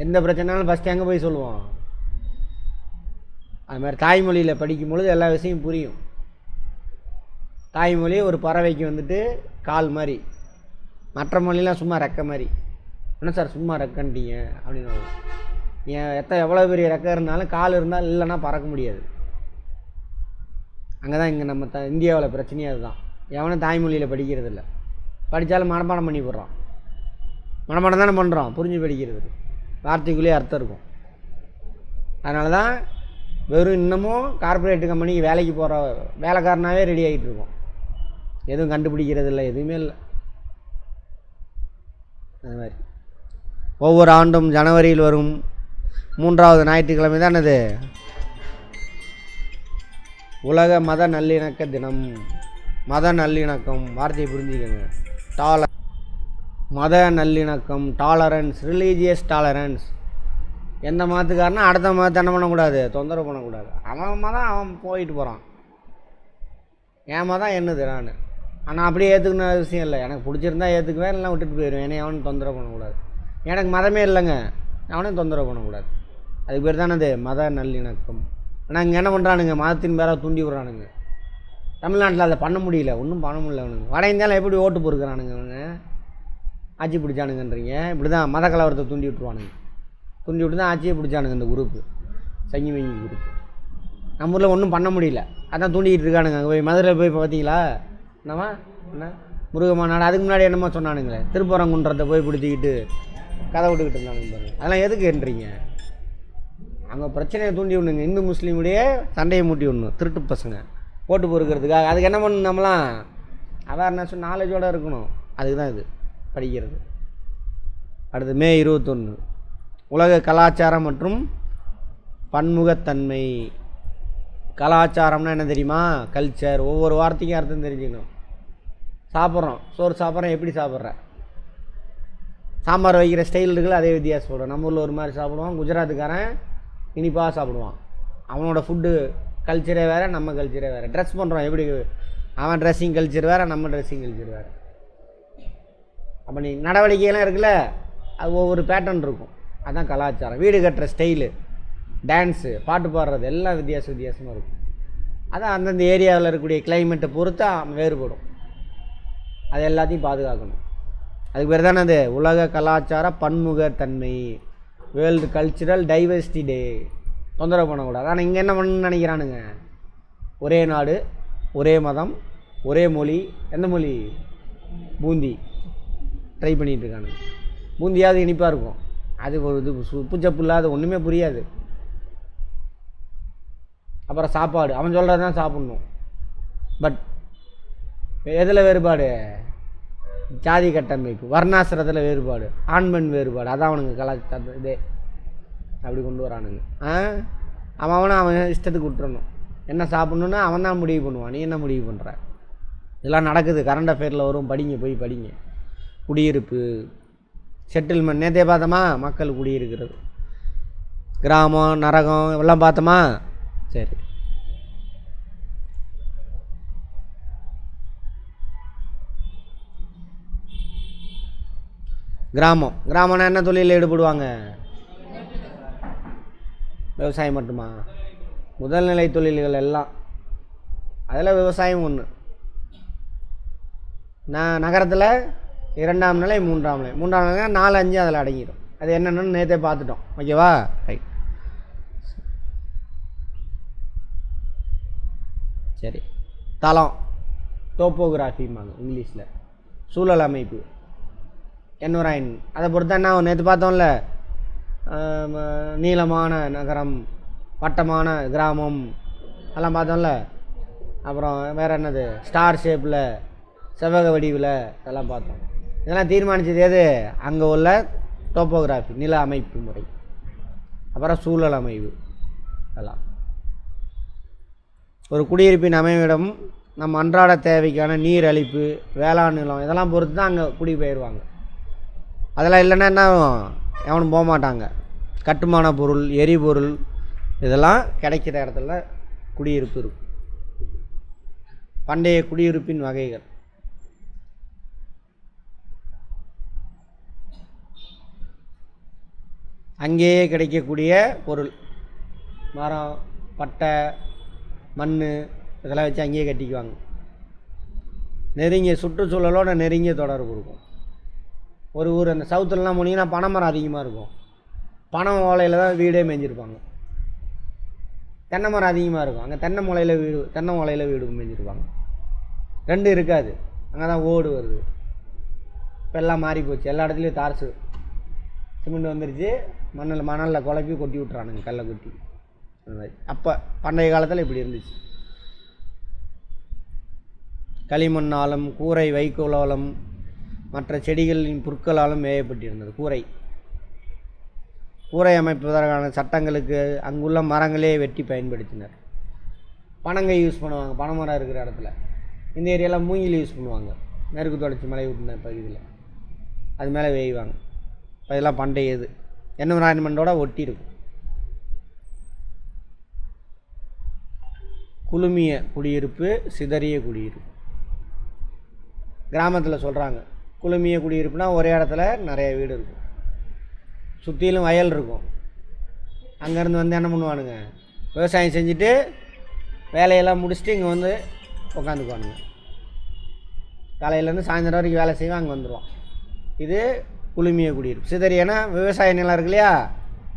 [SPEAKER 1] எந்த பிரச்சனைனாலும் ஃபஸ்ட்டு எங்கே போய் சொல்லுவோம்? அது மாதிரி தாய்மொழியில் படிக்கும் பொழுது எல்லா விஷயம் புரியும். தாய்மொழி ஒரு பறவைக்கு வந்துட்டு கால் மாதிரி, மற்ற மொழிலாம் சும்மா ரெக்கை மாதிரி. என்ன சார் சும்மா ரெக்கன்ட்டீங்க அப்படின்னு. ஏன் எவ்வளோ பெரிய ரெக்கை இருந்தாலும் கால் இருந்தால் இல்லைன்னா பறக்க முடியாது. அங்கே தான் இங்கே நம்ம இந்தியாவில் பிரச்சனையே அதுதான். எவனும் தாய்மொழியில் படிக்கிறது இல்லை, படித்தாலும் மனப்பாடம் பண்ணி போடுறான். மனப்பாடம் தானே பண்ணுறோம், புரிஞ்சு படிக்கிறது, வார்த்தைக்குள்ளேயே அர்த்தம் இருக்கும். அதனால தான் வெறும் இன்னமும் கார்ப்பரேட் கம்பெனிக்கு வேலைக்கு போகிற வேலைக்காரனாகவே ரெடி ஆகிட்டு இருக்கோம். எதுவும் கண்டுபிடிக்கிறது இல்லை, எதுவுமே இல்லை. அது மாதிரி ஒவ்வொரு ஆண்டும் ஜனவரியில் வரும் 3வது ஞாயிற்றுக்கிழமை தான் அது உலக மத நல்லிணக்க தினம். மத நல்லிணக்கம் வார்த்தையை புரிஞ்சுக்கோங்க. மத நல்லிணக்கம், டாலரன்ஸ், ரிலீஜியஸ் டாலரன்ஸ். எந்த மதத்துக்காரனா அடுத்த மதத்தை என்ன பண்ணக்கூடாது, தொந்தரவு பண்ணக்கூடாது. அவன் மதம் அவன் போயிட்டு போகிறான், என் மதம் என்னது நான். ஆனால் அப்படியே ஏற்றுக்கணும் விஷயம் இல்லை. எனக்கு பிடிச்சிருந்தா ஏற்றுக்குவேன், இல்லைனா விட்டுட்டு போயிடுவேன். என்னை அவனும் தொந்தரவு பண்ணக்கூடாது. எனக்கு மதமே இல்லைங்க, அவனையும் தொந்தரவு பண்ணக்கூடாது. அதுக்கு பேர் தானே அது மத நல்லிணக்கம். ஆனால் இங்கே என்ன பண்ணுறானுங்க, மதத்தின் பேராக தூண்டி விடுறானுங்க. தமிழ்நாட்டில் அதை பண்ண முடியல, ஒன்றும் பண்ண முடியல அவனுங்க. வட இந்தியாவில் எப்படி ஓட்டு பொறுக்கிறானுங்க அவனுங்க, ஆட்சி பிடிச்சானுங்கன்றீங்க. இப்படி தான் மத கலவரத்தை தூண்டி விட்டுருவானுங்க. தூண்டி விட்டு தான் ஆட்சியே பிடிச்சானுங்க இந்த குரூப்பு, சங்கி மங்கி குரூப்பு. நம்ம ஊரில் ஒன்றும் பண்ண முடியல, அதான் தூண்டிக்கிட்டு இருக்கானுங்க. அங்கே போய் மதுரையில் போய் இப்போ பார்த்தீங்களா என்னம்மா என்ன முருகமாநாடு, அதுக்கு முன்னாடி என்னமோ சொன்னானுங்களே திருப்பரங்குன்றத்தை போய் பிடிச்சிக்கிட்டு கதை விட்டுக்கிட்டு இருந்தானுங்க பாருங்க. அதெல்லாம் எதுக்குன்றீங்க? அங்கே பிரச்சனையை தூண்டி விடணுங்க, இந்து முஸ்லீமுடைய சண்டையை மூட்டி விடணும், திருட்டு பசங்க ஓட்டு பொறுக்கிறதுக்காக. அதுக்கு என்ன பண்ணணும், நம்மளாம் அவேர்னஸ் நாலேஜோடு இருக்கணும். அதுக்கு தான் இது படிக்கிறது. அடுத்து மே 21 உலக கலாச்சாரம் மற்றும் பன்முகத்தன்மை. கலாச்சாரம்னா என்ன தெரியுமா? கல்ச்சர். ஒவ்வொரு வார்த்தைக்கும் அர்த்தம் தெரிஞ்சுக்கணும். சாப்பிட்றோம், சோறு சாப்பிட்றோம், எப்படி சாப்பிட்றேன், சாம்பார் வைக்கிற ஸ்டைல் இருக்குல்ல, அதே வித்தியாசம் சொல்கிறேன். நம்ம ஊரில் ஒரு மாதிரி சாப்பிடுவான், குஜராத்துக்காரன் இனிப்பாக சாப்பிடுவான். அவனோட ஃபுட்டு கல்ச்சரே வேறு, நம்ம கல்ச்சரே வேறு. ட்ரெஸ் பண்ணுறோம் எப்படி, அவன் ட்ரெஸ்ஸிங் கல்ச்சர் வேறு, நம்ம ட்ரெஸ்ஸிங் கல்ச்சர் வேறு. அப்போ நீ நடவடிக்கையெல்லாம் இருக்குல்ல, அது ஒவ்வொரு பேட்டர்ன் இருக்கும். அதுதான் கலாச்சாரம். வீடு கட்டுற ஸ்டைலு, டான்ஸு, பாட்டு பாடுறது எல்லாம் வித்தியாசமாக இருக்கும். அதான் அந்தந்த ஏரியாவில் இருக்கக்கூடிய கிளைமேட்டை பொறுத்து வேறுபடும். அது எல்லாத்தையும் பாதுகாக்கணும். அதுக்கு பேர் தானே அது உலக கலாச்சார பன்முகத்தன்மை, வேர்ல்டு கல்ச்சுரல் டைவர்சிட்டி டே. தொந்தரவு பண்ணக்கூடாது. ஆனால் இங்கே என்ன பண்ணணும்னு நினைக்கிறானுங்க, ஒரே நாடு, ஒரே மதம், ஒரே மொழி. எந்த மொழி? பூந்தி ட்ரை பண்ணிகிட்டு இருக்கானுங்க. பூந்தியாவது இனிப்பாக இருக்கும், அது ஒரு இது உப்பு சப்பு இல்லாத ஒன்றுமே புரியாது. அப்புறம் சாப்பாடு அவன் சொல்கிறது தான் சாப்பிட்ணும். பட் எதில் வேறுபாடு? ஜாதி கட்டமைப்பு, வர்ணாசிரத்தில் வேறுபாடு, ஆண் பெண் வேறுபாடு. அதான் அவனுங்க கலாச்சார இதே அப்படி கொண்டு வரானுங்க. அவன் இஷ்டத்துக்கு விட்டுறணும். என்ன சாப்பிட்ணுன்னு அவன் தான் முடிவு பண்ணுவான், நீ என்ன முடிவு பண்ணுற? இதெல்லாம் நடக்குது, கரண்ட் அஃபேரில் வரும், படிங்க, போய் படிங்க. குடியிருப்பு, செட்டில்மெண்ட் நேற்றே பார்த்தோமா, மக்கள் குடியிருக்கிறது, கிராமம், நரகம் எல்லாம் பார்த்தோமா. சரி, கிராமம்னா என்ன தொழிலில் ஈடுபடுவாங்க? விவசாயம் மட்டுமா? முதல்நிலை தொழில்கள் எல்லாம், அதில் விவசாயம் ஒன்று. நகரத்தில் 2ஆம் நிலை, 3ஆம் நிலை. 3ஆம் நிலை 4, 5 அதில் அடங்கிடும். அது என்னென்னு நேற்றே பார்த்துட்டோம். ஓகேவா? ரைட். சரி, தளம், டோப்போகிராஃபிம்பாங்க இங்கிலீஷில். சூழல் அமைப்பு, என்விரான். அதை பொறுத்த என்ன நேற்று பார்த்தோம்ல, நீளமான நகரம், வட்டமான கிராமம் எல்லாம் பார்த்தோம்ல. அப்புறம் வேறு என்னது, ஸ்டார் ஷேப்பில், செவ்வக வடிவில், இதெல்லாம் பார்த்தோம். இதெல்லாம் தீர்மானித்தது எது? அங்கே உள்ள டோப்போகிராஃபி, நில அமைப்பு முறை. அப்புறம் சூழல் அமைவு. எல்லாம் ஒரு குடியிருப்பின் அமைவிடம் நம்ம அன்றாட தேவைக்கான நீர் அளிப்பு, வேளாண் நிலம், இதெல்லாம் பொறுத்து தான் அங்கே குடிபெயர்வாங்க. அதெல்லாம் இல்லைன்னா என்ன ஆகும்? எவனும் போக மாட்டாங்க. கட்டுமான பொருள், எரிபொருள், இதெல்லாம் கிடைக்கிற இடத்துல குடியிருப்பு இருக்கும். பண்டைய குடியிருப்பின் வகைகள். அங்கேயே கிடைக்கக்கூடிய பொருள், மரம், பட்டை, மண், இதெல்லாம் வச்சு அங்கேயே கட்டிக்குவாங்க. நெருங்கிய சுற்றுச்சூழலோட நெருங்கிய தொடர்பு இருக்கும். ஒரு ஊர் அந்த சவுத்துலலாம் போனீங்கன்னா பனை மரம் அதிகமாக இருக்கும். பனை ஓலையில் தான் வீடே மேய்ஞ்சிருப்பாங்க. தென்னை மரம் அதிகமாக இருக்கும், அங்கே தென்னை ஓலையில் வீடு மேய்ஞ்சிருப்பாங்க. ரெண்டும் இருக்காது, அங்கே தான் ஓடு வருது. இப்போ எல்லாம் மாறி போச்சு, எல்லா இடத்துலையும் தார்ஸு சிமெண்ட் வந்துருச்சு. மணலில் குழப்பி கொட்டி விட்றானுங்க, கல்லை கொட்டி. அந்த மாதிரி அப்போ பண்டைய காலத்தில் இப்படி இருந்துச்சு. களிமண்ணாலும், கூரை வைக்கோலாலும், மற்ற செடிகளின் புற்களாலும் மேயப்பட்டிருந்தது கூரை அமைப்பதற்கான சட்டங்களுக்கு அங்குள்ள மரங்களே வெட்டி பயன்படுத்தினர். பனங்கை யூஸ் பண்ணுவாங்க, பனைமரம் இருக்கிற இடத்துல. இந்த ஏரியாவில் மூங்கில் யூஸ் பண்ணுவாங்க, மேற்கு தொடர்ச்சி மலை விட்டுன பகுதியில் அது மேலே வேய்வாங்க. அதெல்லாம் பண்டைய இது என்விரான்மெண்ட்டோட ஒட்டி இருக்கும். குழுமிய குடியிருப்பு, சிதறிய குடியிருப்பு. கிராமத்தில் சொல்கிறாங்க, குழுமிய குடியிருப்புனா ஒரே இடத்துல நிறைய வீடு இருக்கும், சுற்றிலும் வயல் இருக்கும். அங்கேருந்து வந்து என்ன பண்ணுவானுங்க, விவசாயம் செஞ்சுட்டு வேலையெல்லாம் முடிச்சுட்டு இங்கே வந்து உட்காந்துக்குவானுங்க. காலையிலேருந்து சாயந்தரம் வரைக்கும் வேலை செய்வான், அங்கே வந்துடுவான். இது குழுமிய குடியிருப்பு. சிதறியனா விவசாய நிலம் இருக்கு இல்லையா,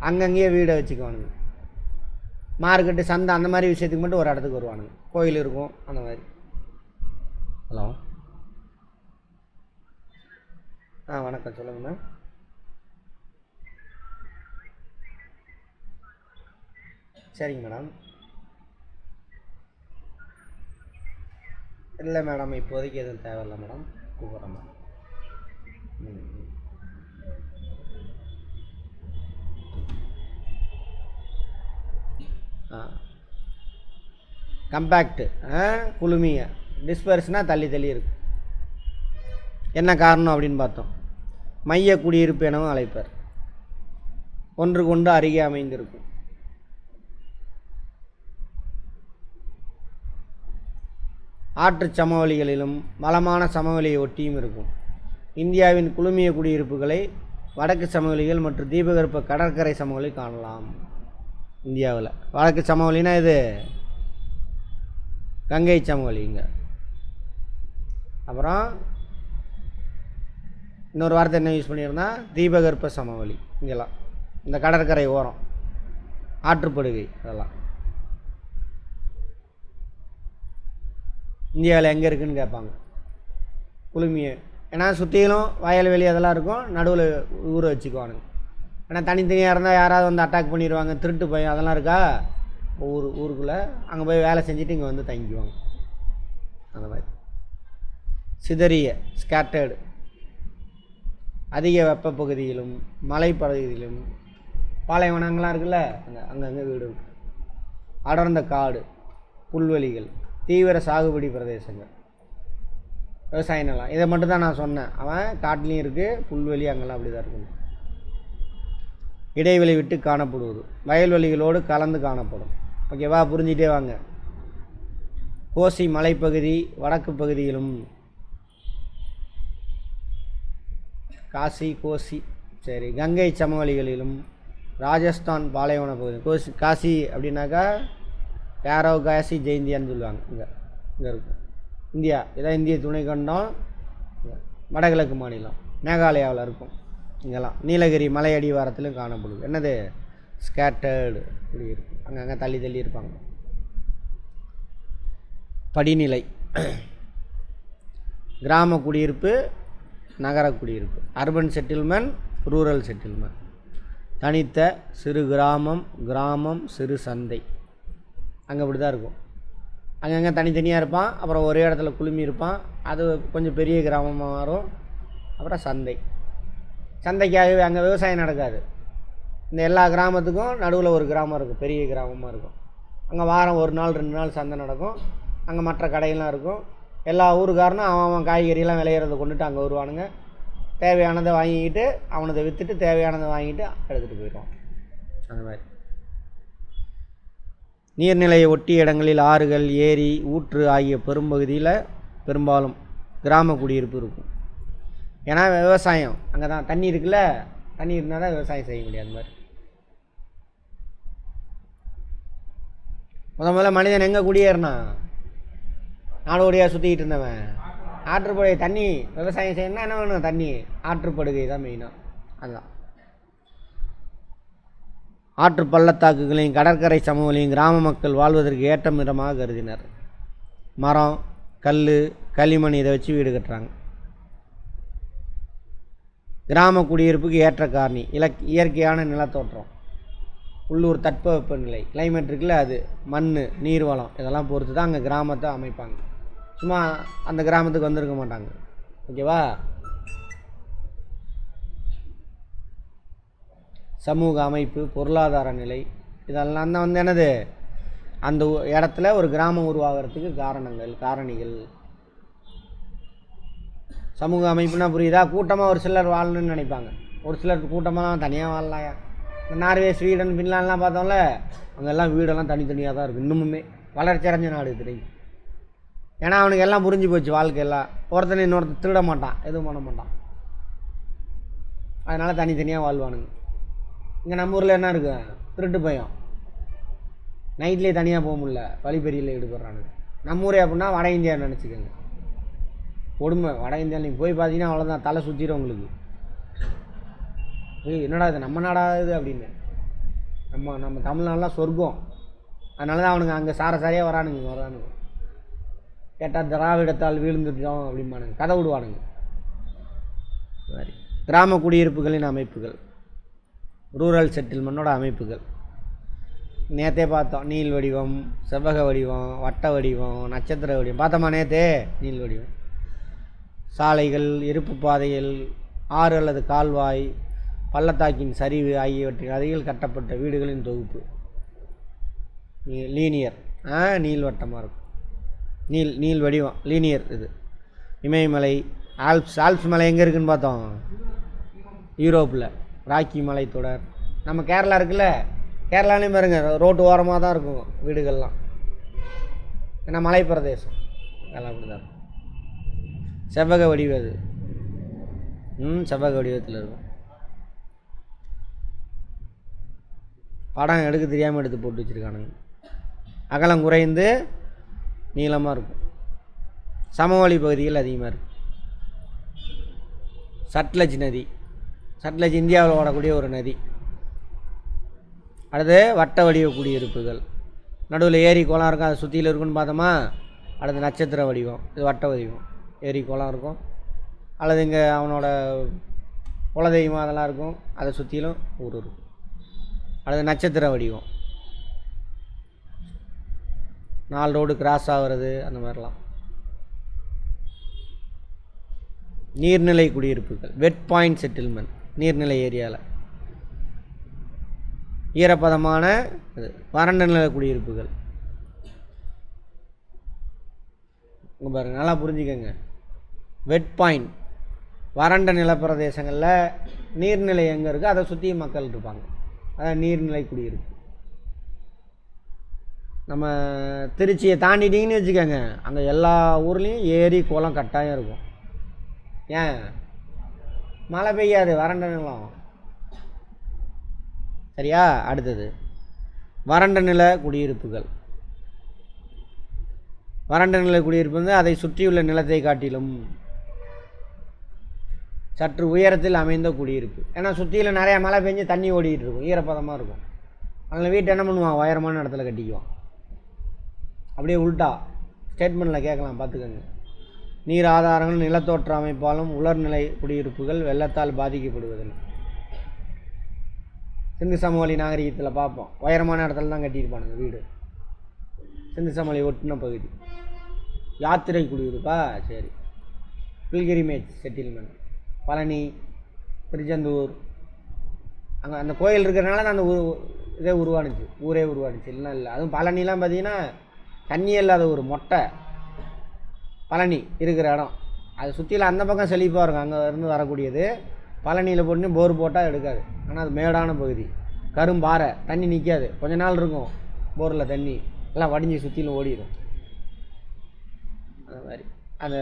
[SPEAKER 1] அங்கங்கேயே வீடை வச்சுக்குவானுங்க. மார்க்கெட்டு, சந்தை, அந்த மாதிரி விஷயத்துக்கு மட்டும் ஒரு இடத்துக்கு வருவானுங்க. கோயில் இருக்கும், அந்த மாதிரி. ஹலோ, வணக்கம், சொல்லுங்கண்ணா. சரிங்க மேடம். இல்லை மேடம், இப்போதைக்கு எதுவும் தேவையில்லை மேடம், கூப்பிட்றேன் மேடம். கம்பேக்டு, குழுமிய. டிஸ்பர்ஸ்னால் தள்ளி தள்ளி இருக்கும். என்ன காரணம் அப்படின்னு பார்த்தோம். மைய குடியிருப்பு எனவும் அழைப்பர். ஒன்றுக்கு ஒன்று அருகே அமைந்திருக்கும். ஆற்று சமவெளிகளிலும் வளமான சமவெளியை ஒட்டியும் இருக்கும். இந்தியாவின் குழுமிய குடியிருப்புகளை வடக்கு சமவெளிகள் மற்றும் தீபகற்ப கடற்கரை சமவெளி காணலாம். இந்தியாவில் வடக்கு சமவெளினா இது கங்கை சமவெளி இங்கே. அப்புறம் இன்னொரு வார்த்தை என்ன யூஸ் பண்ணியிருந்தா தீபகற்ப சமவெளி. இங்கெல்லாம் இந்த கடற்கரை ஓரம் ஆற்றுப்படுகை அதெல்லாம் இந்தியாவில் எங்கே இருக்குதுன்னு கேட்பாங்க. குளுமிய ஏன்னா சுற்றிலும் வயல்வெளி அதெல்லாம் இருக்கும், நடுவில் ஊரை வச்சுக்குவானுங்க. ஏன்னா தனித்தனியாக இருந்தால் யாராவது வந்து அட்டாக் பண்ணிடுவாங்க, திருட்டு பயம் அதெல்லாம் இருக்கா. ஊருக்குள்ளே அங்கே போய் வேலை செஞ்சுட்டு இங்கே வந்து தங்கிக்குவாங்க. அந்த மாதிரி சிதறிய ஸ்கேட்டர்டு அதிக வெப்ப பகுதியிலும் மலைப்பகுதியிலும் பாலைவனங்கள்லாம் இருக்குல்ல, அங்கங்கே வீடு இருக்கு. அடர்ந்த காடு, புல்வெளிகள், தீவிர சாகுபடி பிரதேசங்கள், விவசாய நிலம். இதை மட்டும் தான் நான் சொன்னேன். அவன் காட்டிலையும் இருக்குது, புல்வெளி அங்கெல்லாம் அப்படி தான் இருக்கும். இடைவெளி விட்டு காணப்படுவது, வயல்வெளிகளோடு கலந்து காணப்படும். ஓகேவா, புரிஞ்சிட்டே வாங்க. கோசி மலைப்பகுதி வடக்கு பகுதியிலும், காசி கோசி சரி கங்கை சமவெளிகளிலும், ராஜஸ்தான் பாலைவன பகுதி. காசி அப்படின்னாக்கா யாரோ காசி ஜெயந்தியான்னு சொல்லுவாங்க. இங்கே இருக்கும் இந்தியா. இதான் இந்திய துணைக்கண்டம், வடகிழக்கு மாநிலம் மேகாலயாவில் இருக்கும். இங்கெல்லாம் நீலகிரி மலை அடிவாரத்திலும் காணப்படுது. என்னது ஸ்கேட்டர்டு இப்படி இருக்கும், அங்கங்கே தள்ளி தள்ளி இருப்பாங்க. படிநிலை கிராம குடியிருப்பு, நகர குடியிருப்பு, அர்பன் செட்டில்மெண்ட், ரூரல் செட்டில்மெண்ட். தனித்த சிறு கிராமம், கிராமம் சிறு சந்தை. அங்கே இப்படி தான் இருக்கும். அங்கங்கே தனித்தனியாக இருப்பான், அப்புறம் ஒரே இடத்துல குழுமி இருப்பான். அது கொஞ்சம் பெரிய கிராமமாக மாறும். அப்புறம் சந்தை. சந்தைக்காகவே அங்கே விவசாயம் நடக்காது. இந்த எல்லா கிராமத்துக்கும் நடுவில் ஒரு கிராமம் இருக்கும், பெரிய கிராமமாக இருக்கும். அங்கே வாரம் 1 நாள் 2 நாள் சந்தை நடக்கும். அங்கே மற்ற கடையெல்லாம் இருக்கும். எல்லா ஊருக்காரனும் அவன் காய்கறியெல்லாம் விளையிறத கொண்டுட்டு அங்கே வருவானுங்க. தேவையானதை வாங்கிக்கிட்டு அவனதை விற்றுட்டு தேவையானதை வாங்கிட்டு எடுத்துகிட்டு போயிடுவான். அந்த மாதிரி நீர்நிலையை ஒட்டிய இடங்களில் ஆறுகள், ஏரி, ஊற்று ஆகிய பெரும்பகுதியில் பெரும்பாலும் கிராம குடியிருப்பு இருக்கும். ஏன்னா விவசாயம் அங்கே தான் தண்ணி இருக்குல்ல, தண்ணி இருந்தால் தான் விவசாயம் செய்ய முடியாது. அந்த மாதிரி முதல்ல மனிதன் எங்கே குடியேறினான்? நாடோடியாக சுற்றிக்கிட்டு இருந்தவன் ஆற்றுப்படுகை. தண்ணி விவசாயம் செய்யணும்னா என்ன வேணும்? தண்ணி. ஆற்றுப்படுகை தான் மெயினாக. அதுதான் ஆற்று பள்ளத்தாக்குகளையும் கடற்கரை சமவெளியும் கிராம மக்கள் வாழ்வதற்கு ஏற்ற இடமாக கருதினர். மரம், கல், களிமண் இதை வச்சு வீடு கட்டுறாங்க. கிராம குடியிருப்புக்கு ஏற்ற காரணி இயற்கையான நிலத்தோற்றம், உள்ளூர் தட்பவெப்பநிலை, கிளைமேட் இருக்குல்ல, அது மண், நீர்வளம் இதெல்லாம் பொறுத்து தான் அங்கே கிராமத்தை அமைப்பாங்க. சும்மா அந்த கிராமத்துக்கு வந்திருக்க மாட்டாங்க. ஓகேவா. சமூக அமைப்பு, பொருளாதார நிலை இதெல்லாம் தான் வந்து என்னது அந்த இடத்துல ஒரு கிராமம் உருவாகிறதுக்கு காரணிகள். சமூக அமைப்புனா புரியுதா? கூட்டமாக ஒரு சிலர் வாழணும்னு நினைப்பாங்க, ஒரு சிலர் கூட்டமாக தனியாக வாழலாம். இந்த நார்வே, ஸ்வீடன், ஃபின்லாண்ட்லாம் பார்த்தோம்ல, அங்கெல்லாம் வீடெல்லாம் தனித்தனியாக தான் இருக்குது. இன்னுமுமே வளர்ச்சி அடைஞ்ச நாடு தெரியும். ஏன்னா அவனுக்கு எல்லாம் புரிஞ்சு போச்சு, வாழ்க்கையெல்லாம். ஒருத்தனை இன்னொருத்தர் திருட மாட்டான், எதுவும் பண்ண மாட்டான். அதனால் தனித்தனியாக வாழ்வானுங்க. இங்கே நம்ம ஊரில் என்ன இருக்கு? திருட்டு பயம். நைட்லேயே தனியாக போக முடியல, வழிப்பெரியில் ஈடுபடுறானுங்க. நம்ம ஊரே அப்படின்னா வட இந்தியா நினச்சிக்கோங்க. கொடுமை. வட இந்தியா நீங்கள் போய் பார்த்தீங்கன்னா அவ்வளோதான், தலை சுற்றிடும் உங்களுக்கு. என்னடா இது நம்ம நாடாது அப்படின்னு. நம்ம தமிழ்நாடுலாம் சொர்க்கம். அதனால தான் அவனுங்க அங்கே சாரையாக வரானுங்க. கேட்டால் திராவிடத்தால் வீழ்ந்துட்டோம் அப்படிம்பானுங்க, கதை விடுவானுங்க. சரி, கிராம குடியிருப்புகளின் அமைப்புகள், ரூரல் செட்டில்மெண்ட்டோட அமைப்புகள் நேற்றே பார்த்தோம். நீள் வடிவம், செவ்வக வடிவம், வட்ட வடிவம், நட்சத்திர வடிவம் பார்த்தோமா நேற்றே? நீள் வடிவம். சாலைகள், இருப்பு பாதைகள், ஆறு அல்லது கால்வாய், பள்ளத்தாக்கின் சரிவு ஆகியவற்றின் அருகில் கட்டப்பட்ட வீடுகளின் தொகுப்பு. லீனியர், நீள்வட்டமாக இருக்கும். நீள் வடிவம், லீனியர். இது இமயமலை, ஆல்ப்ஸ் மலை எங்கே இருக்குதுன்னு பார்த்தோம்? யூரோப்பில். ராக்கி மலை தொடர். நம்ம கேரளா இருக்குல்ல, கேரளாலையும் பாருங்க ரோட்டு ஓரமாக தான் இருக்கும் வீடுகள்லாம். ஏன்னா மலை பிரதேசம் எல்லாம் அப்படி தான் இருக்கும். செவ்வக வடிவம் அது. செவ்வக வடிவத்தில் இருக்கும். படம் எடுக்க தெரியாமல் எடுத்து போட்டு வச்சுருக்கானுங்க. அகலம் குறைந்து நீளமாக இருக்கும். சமவெளி பகுதிகள் அதிகமாக இருக்கும். சட்லஜ் நதி, சட்லஜ் இந்தியாவில் ஓடக்கூடிய ஒரு நதி. அடுத்து வட்ட வடிவ குடியிருப்புகள், நடுவில் ஏரி குளம் இருக்கும், அதை சுற்றியில் இருக்குன்னு பார்த்தோமா. அடுத்து நட்சத்திர வடிவம், இது வட்ட வடிவம், ஏரி குளம் இருக்கும். அல்லது இங்கே அவனோட குலதெய்வம் அதெல்லாம் இருக்கும், அதை சுற்றிலும் ஊர் இருக்கும். அடுத்து நட்சத்திர வடிவம், 4 ரோடு கிராஸ் ஆகிறது, அந்த மாதிரிலாம். நீர்நிலை குடியிருப்புகள், வெட் பாயிண்ட் செட்டில்மெண்ட், நீர்நிலை ஏரியாவில். ஈரப்பதமான வறண்ட நில குடியிருப்புகள். இங்கே பாருங்கள், நல்லா புரிஞ்சுக்கோங்க. வெட் பாயிண்ட், வறண்ட நிலப்பிரதேசங்களில் நீர்நிலை எங்கே இருக்குது அதை சுற்றி மக்கள் இருப்பாங்க, அதான் நீர்நிலை குடியிருப்பு. நம்ம திருச்சியை தாண்டிட்டிங்கன்னு வச்சுக்கோங்க, அங்கே எல்லா ஊர்லேயும் ஏரி குளம் கட்டாயம் இருக்கும். ஏன்? மழை பெய்யாது, வறண்ட நிலம். சரியா? அடுத்தது வறண்ட நில குடியிருப்புகள். வறண்ட நில குடியிருப்பு வந்து அதை சுற்றியுள்ள நிலத்தை காட்டிலும் சற்று உயரத்தில் அமைந்த குடியிருப்பு. ஏன்னா சுற்றியில் நிறையா மழை பெஞ்சு தண்ணி ஓடிக்கிட்டு இருக்கும், ஈரப்பதமாக இருக்கும். அதில் வீட்டை என்ன பண்ணுவான், உயரமான இடத்துல கட்டிக்குவான். அப்படியே உள்டா ஸ்டேட்மெண்ட்டில் கேட்கலாம், பார்த்துக்கோங்க. நீர் ஆதாரங்கள் நிலத்தோற்ற அமைப்பாலும் உலர்நிலை குடியிருப்புகள் வெள்ளத்தால் பாதிக்கப்படுவதில்லை. சிந்து சமவெளி நாகரிகத்தில் பார்ப்போம், உயரமான இடத்துல தான் கட்டியிருப்பானுங்க வீடு. சிந்து சமவெளி ஒட்டின பகுதி. யாத்திரை குடியிருப்பா, சரி. பில்கிரிமேஜ் செட்டில்மெண்ட், பழனி, திருச்செந்தூர், அங்கே அந்த கோயில் இருக்கிறதுனால தான் அந்த இதே உருவானுச்சு, ஊரே உருவானுச்சு. இல்லைன்னா இல்லை. அதுவும் பழனிலாம் பார்த்தீங்கன்னா தண்ணி இல்லாத ஒரு மொட்டை பழனி இருக்கிற இடம். அது சுற்றியில் அந்த பக்கம் செழிப்பாக இருக்கும், அங்கே இருந்து வரக்கூடியது. பழனியில் போட்டு போர் போட்டால் எடுக்காது, ஆனால் அது மேடான பகுதி, கரும்பாறை, தண்ணி நிற்காது, கொஞ்ச நாள் இருக்கும் போரில் தண்ணி, எல்லாம் வடிஞ்சு சுற்றிலும் ஓடிடும். அந்த மாதிரி அந்த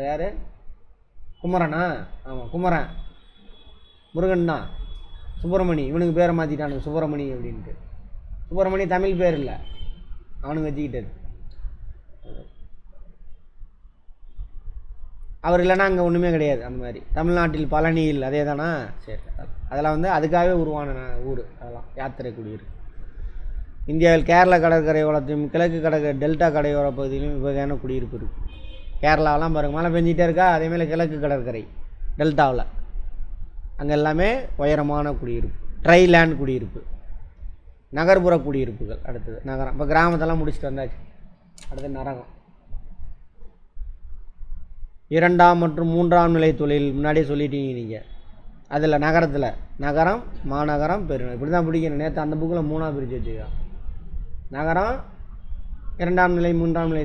[SPEAKER 1] யார், குமரனா? ஆமாம், குமரன். முருகன்னா சுப்பிரமணி, இவனுக்கு பேரை மாற்றிட்டானுங்க சுப்பிரமணி அப்படின்ட்டு. சுப்பிரமணி தமிழ் பேர் இல்லை, அவனுக்கு வச்சுக்கிட்டது. அவர் இல்லைன்னா அங்கே ஒன்றுமே கிடையாது. அந்த மாதிரி தமிழ்நாட்டில் பழனியில் அதே தானா? சரி, அதெல்லாம் வந்து அதுக்காகவே உருவான ஊர். அதெல்லாம் யாத்திரை குடியிருக்கு. இந்தியாவில் கேரள கடற்கரை ஓரத்தையும் கிழக்கு கடற்கரை டெல்டா கடையோர பகுதியிலும் வகையான குடியிருப்பு இருக்குது. கேரளாவெலாம் பாருங்கள், மழை பெஞ்சிட்டே இருக்கா, அதேமாதிரி கிழக்கு கடற்கரை டெல்டாவில் அங்கே எல்லாமே உயரமான குடியிருப்பு. ட்ரை லேண்ட் குடியிருப்பு, நகர்ப்புற குடியிருப்புகள். அடுத்தது நகரம். இப்போ கிராமத்தெல்லாம் முடிச்சுட்டு வந்தாச்சு. அடுத்தது நரகம். 2ஆம் மற்றும் 3ஆம் நிலை தொழில் முன்னாடியே சொல்லிட்டீங்க நீங்கள். அதில் நகரத்தில் நகரம், மாநகரம், பெருநகரம், இப்படி தான் பிடிக்கணும். நேற்று அந்த புக்கில் 3ஆக பிரித்து வச்சுக்கலாம். நகரம், 2ஆம் நிலை 3ஆம் நிலை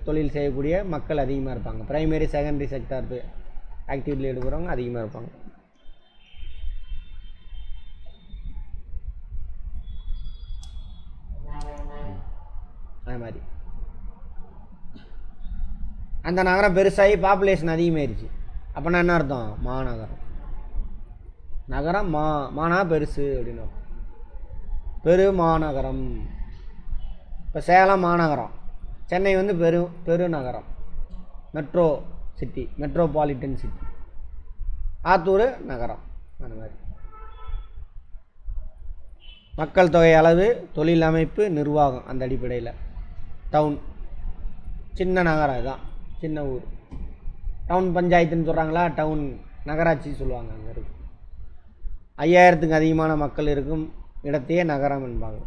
[SPEAKER 1] தொழில் செய்யக்கூடிய மக்கள் அதிகமாக இருப்பாங்க. பிரைமரி செகண்டரி செக்டார் ஆக்டிவிட்டியில் ஈடுபடுறவங்க அதிகமாக இருப்பாங்க. அது மாதிரி அந்த நகரம் பெருசாகி பாப்புலேஷன் அதிகமாகிடுச்சு. அப்போனா என்ன அர்த்தம்? மாநகரம். நகரம் மானா பெருசு அப்படின்னு அர்த்தம். பெருமாநகரம். இப்போ சேலம் மாநகரம், சென்னை வந்து பெருநகரம், metro city, metropolitan city. Attur நகரம். அந்த மாதிரி மக்கள் தொகை அளவு, தொழில் அமைப்பு, நிர்வாகம், அந்த அடிப்படையில் டவுன். சின்ன நகரம், இதுதான் சின்ன ஊர். டவுன் பஞ்சாயத்துன்னு சொல்கிறாங்களா, டவுன் நகராட்சி சொல்லுவாங்க. அங்கே இருக்கும் 5000த்துக்கு அதிகமான மக்கள் இருக்கும் இடத்தையே நகரம் என்பாங்க.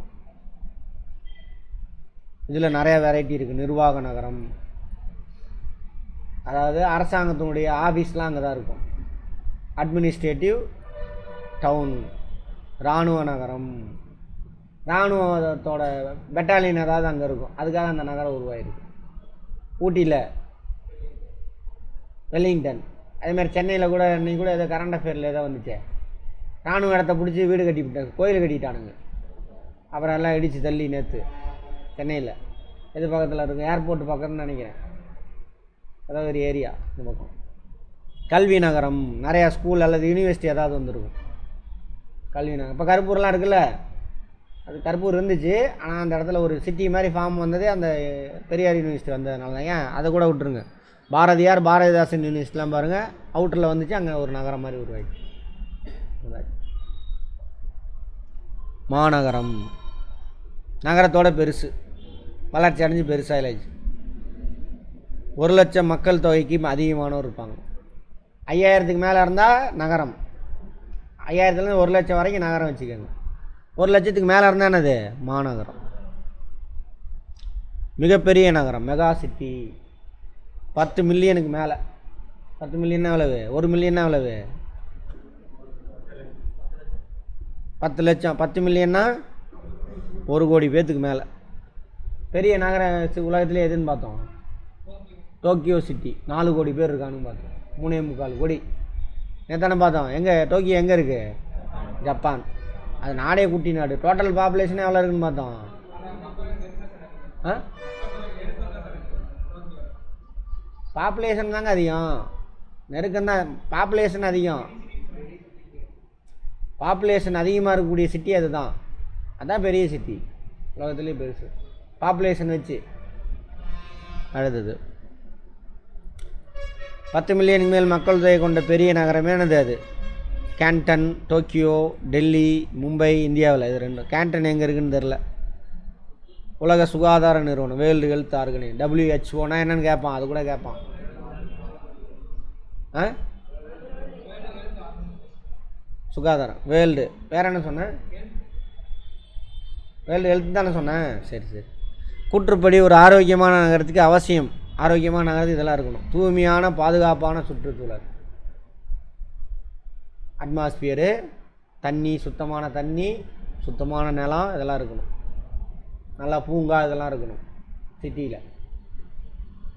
[SPEAKER 1] இதில் நிறையா வெரைட்டி இருக்குது. நிர்வாக நகரம், அதாவது அரசாங்கத்தினுடைய ஆஃபீஸ்லாம் அங்கே தான் இருக்கும். Administrative town. இராணுவ நகரம், இராணுவத்தோட பெட்டாலியன் ஏதாவது அங்கே இருக்கும், அதுக்காக அந்த நகரம் உருவாயிருக்கு. ஊட்டியில் வெல்லிங்டன். அதேமாதிரி சென்னையில் கூட இன்றைக்கி கூட ஏதோ கரண்ட் அஃபேரில் ஏதோ வந்துச்சே, இராணுவ இடத்த பிடிச்சி வீடு கட்டிவிட்டாங்க, கோயில் கட்டிட்டானுங்க. அப்புறம் எல்லாம் இடித்து தள்ளி நேற்று சென்னையில் எது பக்கத்தில் இருக்கும், ஏர்போர்ட் பக்கம்னு நினைக்கிறேன், அதாவது ஒரு ஏரியா இந்த பக்கம். கல்வி நகரம், நிறையா ஸ்கூல் அல்லது யூனிவர்சிட்டி ஏதாவது வந்துருக்கும். கல்வி நகரம். இப்போ கருப்பூர்லாம் இருக்குல்ல, அது கருப்பூர் இருந்துச்சு. ஆனால் அந்த இடத்துல ஒரு சிட்டி மாதிரி ஃபார்ம் வந்ததே அந்த பெரியார் யூனிவர்சிட்டி வந்ததுனால தான். ஏன் அதை கூட விட்டுருங்க. பாரதியார் பாரதிதாசன் யூனிவர்சிட்டிலாம் பாருங்கள், அவுட்டரில் வந்துச்சு, அங்கே ஒரு நகரம் மாதிரி உருவாயிடுச்சு. மாநகரம் நகரத்தோட பெருசு, வளர்ச்சி அடைஞ்சு பெருசாகிடுச்சு. 1,00,000 மக்கள் தொகைக்கு அதிகமானவர் இருப்பாங்க. 5,000க்கு மேலே இருந்தால் நகரம், 5,000லேருந்து 1,00,000 வரைக்கும் நகரம் வச்சுக்கோங்க. 1,00,000க்கு மேலே இருந்தால் என்னது மாநகரம். மிகப்பெரிய நகரம் மெகா சிட்டி. 10 மில்லியனுக்கு மேலே. 10 மில்லியன்னா எவ்வளவு? 1 மில்லியன்னா எவ்வளவு? 10 லட்சம். 10 மில்லியன்னா 1 கோடி பேர்த்துக்கு மேலே. பெரிய நகர உலகத்துலேயே எதுன்னு பார்த்தோம்? Tokyo city. 4 கோடி பேர் இருக்கான்னு பார்த்தோம். 3.25 கோடி நேத்தானே பார்த்தோம். எங்கே டோக்கியோ எங்கே இருக்குது? ஜப்பான். அது நாடே குட்டி நாடு. டோட்டல் பாப்புலேஷனே எவ்வளோ இருக்குன்னு பார்த்தோம். பாப்புலேஷன் தாங்க அதிகம், நெருக்கம்தான். பாப்புலேஷன் அதிகம், பாப்புலேஷன் அதிகமாக இருக்கக்கூடிய சிட்டி அதுதான். அதுதான் பெரிய சிட்டி, உலகத்துலேயே பெருசு பாப்புலேஷன் வச்சு. அடுத்தது 10 மில்லியனுக்கு மேல் மக்கள் தொகை கொண்ட பெரிய நகரமே என்னது? அது கேண்டன். டோக்கியோ, டெல்லி, மும்பை இந்தியாவில். இது ரெண்டும். கேண்டன் எங்கே இருக்குதுன்னு தெரில. உலக சுகாதார நிறுவனம், வேர்ல்டு ஹெல்த் ஆர்கனைசேஷன், WHO என்னன்னு கேட்பான். அது கூட கேட்பான். சுகாதாரம் வேர்ல்டு. வேறு என்ன சொன்னேன்? வேர்ல்டு ஹெல்த் தானே சொன்னேன். சரி சரி. கூற்றுப்படி ஒரு ஆரோக்கியமான நகரத்துக்கு அவசியம், ஆரோக்கியமான நகரத்துக்கு இதெல்லாம் இருக்கணும். தூய்மையான பாதுகாப்பான சுற்றுச்சூழல், அட்மாஸ்பியரு, தண்ணி, சுத்தமான தண்ணி, சுத்தமான நிலம், இதெல்லாம் இருக்கணும். நல்லா பூங்கா இதெல்லாம் இருக்கணும் சிட்டியில்.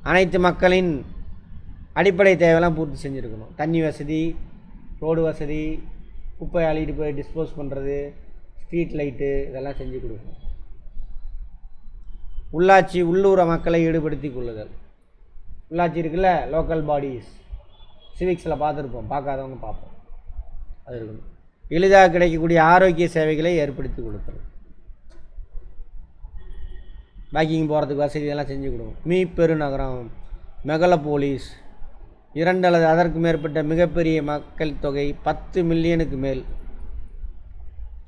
[SPEAKER 1] அனைத்து மக்களின் அடிப்படை தேவையெல்லாம் பூர்த்தி செஞ்சுருக்கணும். தண்ணி வசதி, ரோடு வசதி, குப்பை அள்ளிட்டு போய் டிஸ்போஸ் பண்ணுறது, ஸ்ட்ரீட் லைட்டு இதெல்லாம் செஞ்சு கொடுக்கணும். உள்ளாட்சி, உள்ளூர மக்களை ஈடுபடுத்தி கொள்ளுதல். உள்ளாட்சி இருக்குல்ல, லோக்கல் பாடிஸ், சிவிக்ஸில் பார்த்துருப்போம், பார்க்காதவங்க பார்ப்போம். அது இருக்கணும். எளிதாக கிடைக்கக்கூடிய ஆரோக்கிய சேவைகளை ஏற்படுத்தி கொடுக்கணும். பேக்கிங் போகிறதுக்கு வசதி இதெல்லாம் செஞ்சு கொடுக்கும். பெருநகரம் மெகலபோலிஸ். 2 அல்லது அதற்கு மேற்பட்ட மிகப்பெரிய மக்கள் தொகை 10 மில்லியனுக்கு மேல்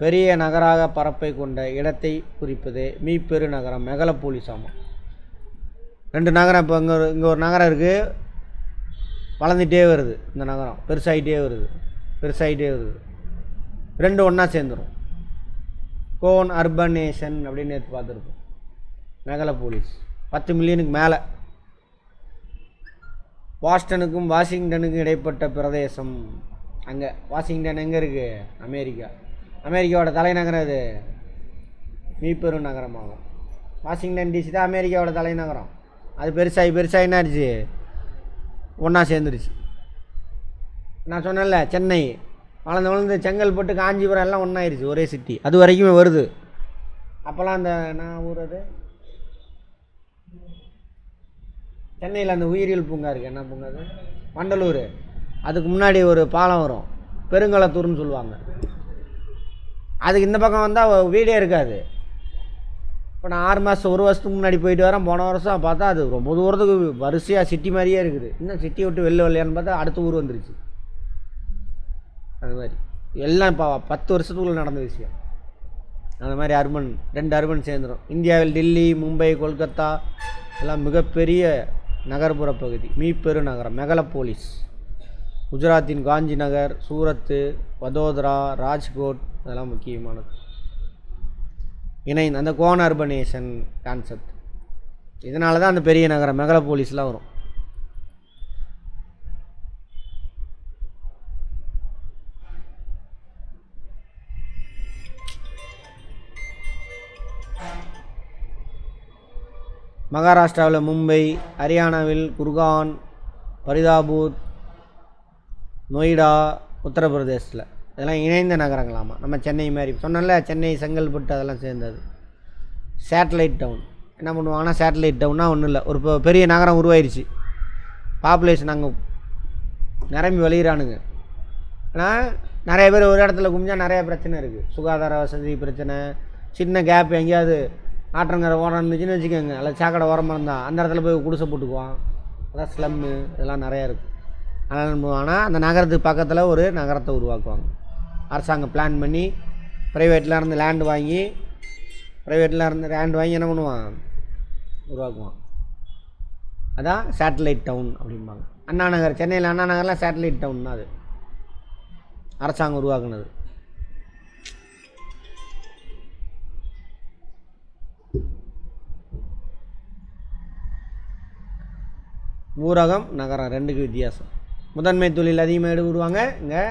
[SPEAKER 1] பெரிய நகராக பரப்பை கொண்ட இடத்தை குறிப்பது பெருநகரம் மெகலபோலிஸ். ஆமாம், 2 நகரம். இப்போ இங்கே ஒரு நகரம் இருக்குது, வளர்ந்துகிட்டே வருது. இந்த நகரம் பெருசாகிட்டே வருது, பெருசாகிட்டே வருது. 2 ஒன்றா சேர்ந்துடும். கோன் அர்பனேஷன் அப்படின்னு எடுத்து பார்த்துருக்கோம். மெகலபோலிஸ் 10 மில்லியனுக்கு மேலே. பாஸ்டனுக்கும் வாஷிங்டனுக்கும் இடைப்பட்ட பிரதேசம். அங்கே வாஷிங்டன் எங்கே இருக்குது? அமெரிக்கா. அமெரிக்காவோட தலைநகரம் அது மீப்பெரும் நகரமாகும். வாஷிங்டன் டிசி தான் அமெரிக்காவோட தலைநகரம். அது பெருசாகி என்ன ஆயிடுச்சு? ஒன்றா சேர்ந்துருச்சு. நான் சொன்னேன்ல, சென்னை வளர்ந்து செங்கல்பட்டு, காஞ்சிபுரம் எல்லாம் ஒன்றாயிருச்சு, ஒரே சிட்டி. அது வரைக்குமே வருது. அப்போல்லாம் அந்த நான் ஊர் அது சென்னையில் அந்த உயிரியல் பூங்கா இருக்குது. என்ன பூங்கா அது? வண்டலூர். அதுக்கு முன்னாடி ஒரு பாலம் வரும், பெருங்கலத்தூர்னு சொல்லுவாங்க. அதுக்கு இந்த பக்கம் வந்தால் வீடே இருக்காது. இப்போ நான் 6 மாதம் 1 வருஷத்துக்கு முன்னாடி போயிட்டு வரேன். போன வருஷம் பார்த்தா அது ரொம்ப தூரத்துக்கு வரிசையாக சிட்டி மாதிரியே இருக்குது. இன்னும் சிட்டியை விட்டு வெளிலையான்னு பார்த்தா அடுத்த ஊர் வந்துருச்சு. அது மாதிரி எல்லாம் இப்போ 10 வருஷத்துக்குள்ளே நடந்த விஷயம். அந்த மாதிரி அர்பன், 2 அர்பன் சேர்ந்துடும். இந்தியாவில் டெல்லி, மும்பை, கொல்கத்தா எல்லாம் மிகப்பெரிய நகர்ப்புற பகுதி. பெருநகரம் மெகலபோலிஸ். குஜராத்தின் காஞ்சி நகர், சூரத்து, வதோதரா, ராஜ்கோட் அதெல்லாம் முக்கியமானது. அந்த கோன் அர்பனேஷன் கான்செப்ட். இதனால தான் அந்த பெரிய நகரம் மெகலபோலிஸ்லாம் வரும். மகாராஷ்டிராவில் மும்பை, ஹரியானாவில் குர்கான், பரிதாபூர், நொய்டா, உத்தரப்பிரதேசத்தில் இதெல்லாம் இணைந்த நகரங்களாமா. நம்ம சென்னை மாதிரி சொன்னல, சென்னை, செங்கல்பட்டு அதெல்லாம் சேர்ந்தது. Satellite town. என்ன பண்ணுவாங்கன்னா, சேட்டலைட் டவுன்னா ஒன்றும் இல்லை, ஒரு பெரிய நகரம் உருவாயிருச்சு. பாப்புலேஷன் அங்கே நிரம்பி வழிகிறானுங்க. ஆனால் நிறைய பேர் ஒரு இடத்துல குமிஞ்சா நிறைய பிரச்சனை இருக்குது. சுகாதார வசதி பிரச்சனை, சின்ன கேப் எங்கேயாவது ஆற்றங்கரை ஓரம் இருந்துச்சுன்னு வச்சுக்கோங்க, அல்ல சாக்கடை ஓரமாக இருந்தால் அந்த இடத்துல போய் குடிசை போட்டுக்குவான். அதான் ஸ்லம்மு இதெல்லாம் நிறையா இருக்கும். அதனால் ஆனால் அந்த நகரத்துக்கு பக்கத்தில் ஒரு நகரத்தை உருவாக்குவாங்க. அரசாங்கம் பிளான் பண்ணி ப்ரைவேட்டில் இருந்து லேண்டு வாங்கி என்ன பண்ணுவான், உருவாக்குவான். அதான் சேட்டலைட் டவுன் அப்படிம்பாங்க. அண்ணா நகர், சென்னையில் அண்ணா நகர்லாம் சேட்டலைட் டவுன் தான். அது அரசாங்கம் உருவாக்குனது. ஊரகம் நகரம் ரெண்டுக்கு வித்தியாசம். முதன்மை தொழில் அதிகமாக விடுவாங்க. இங்கே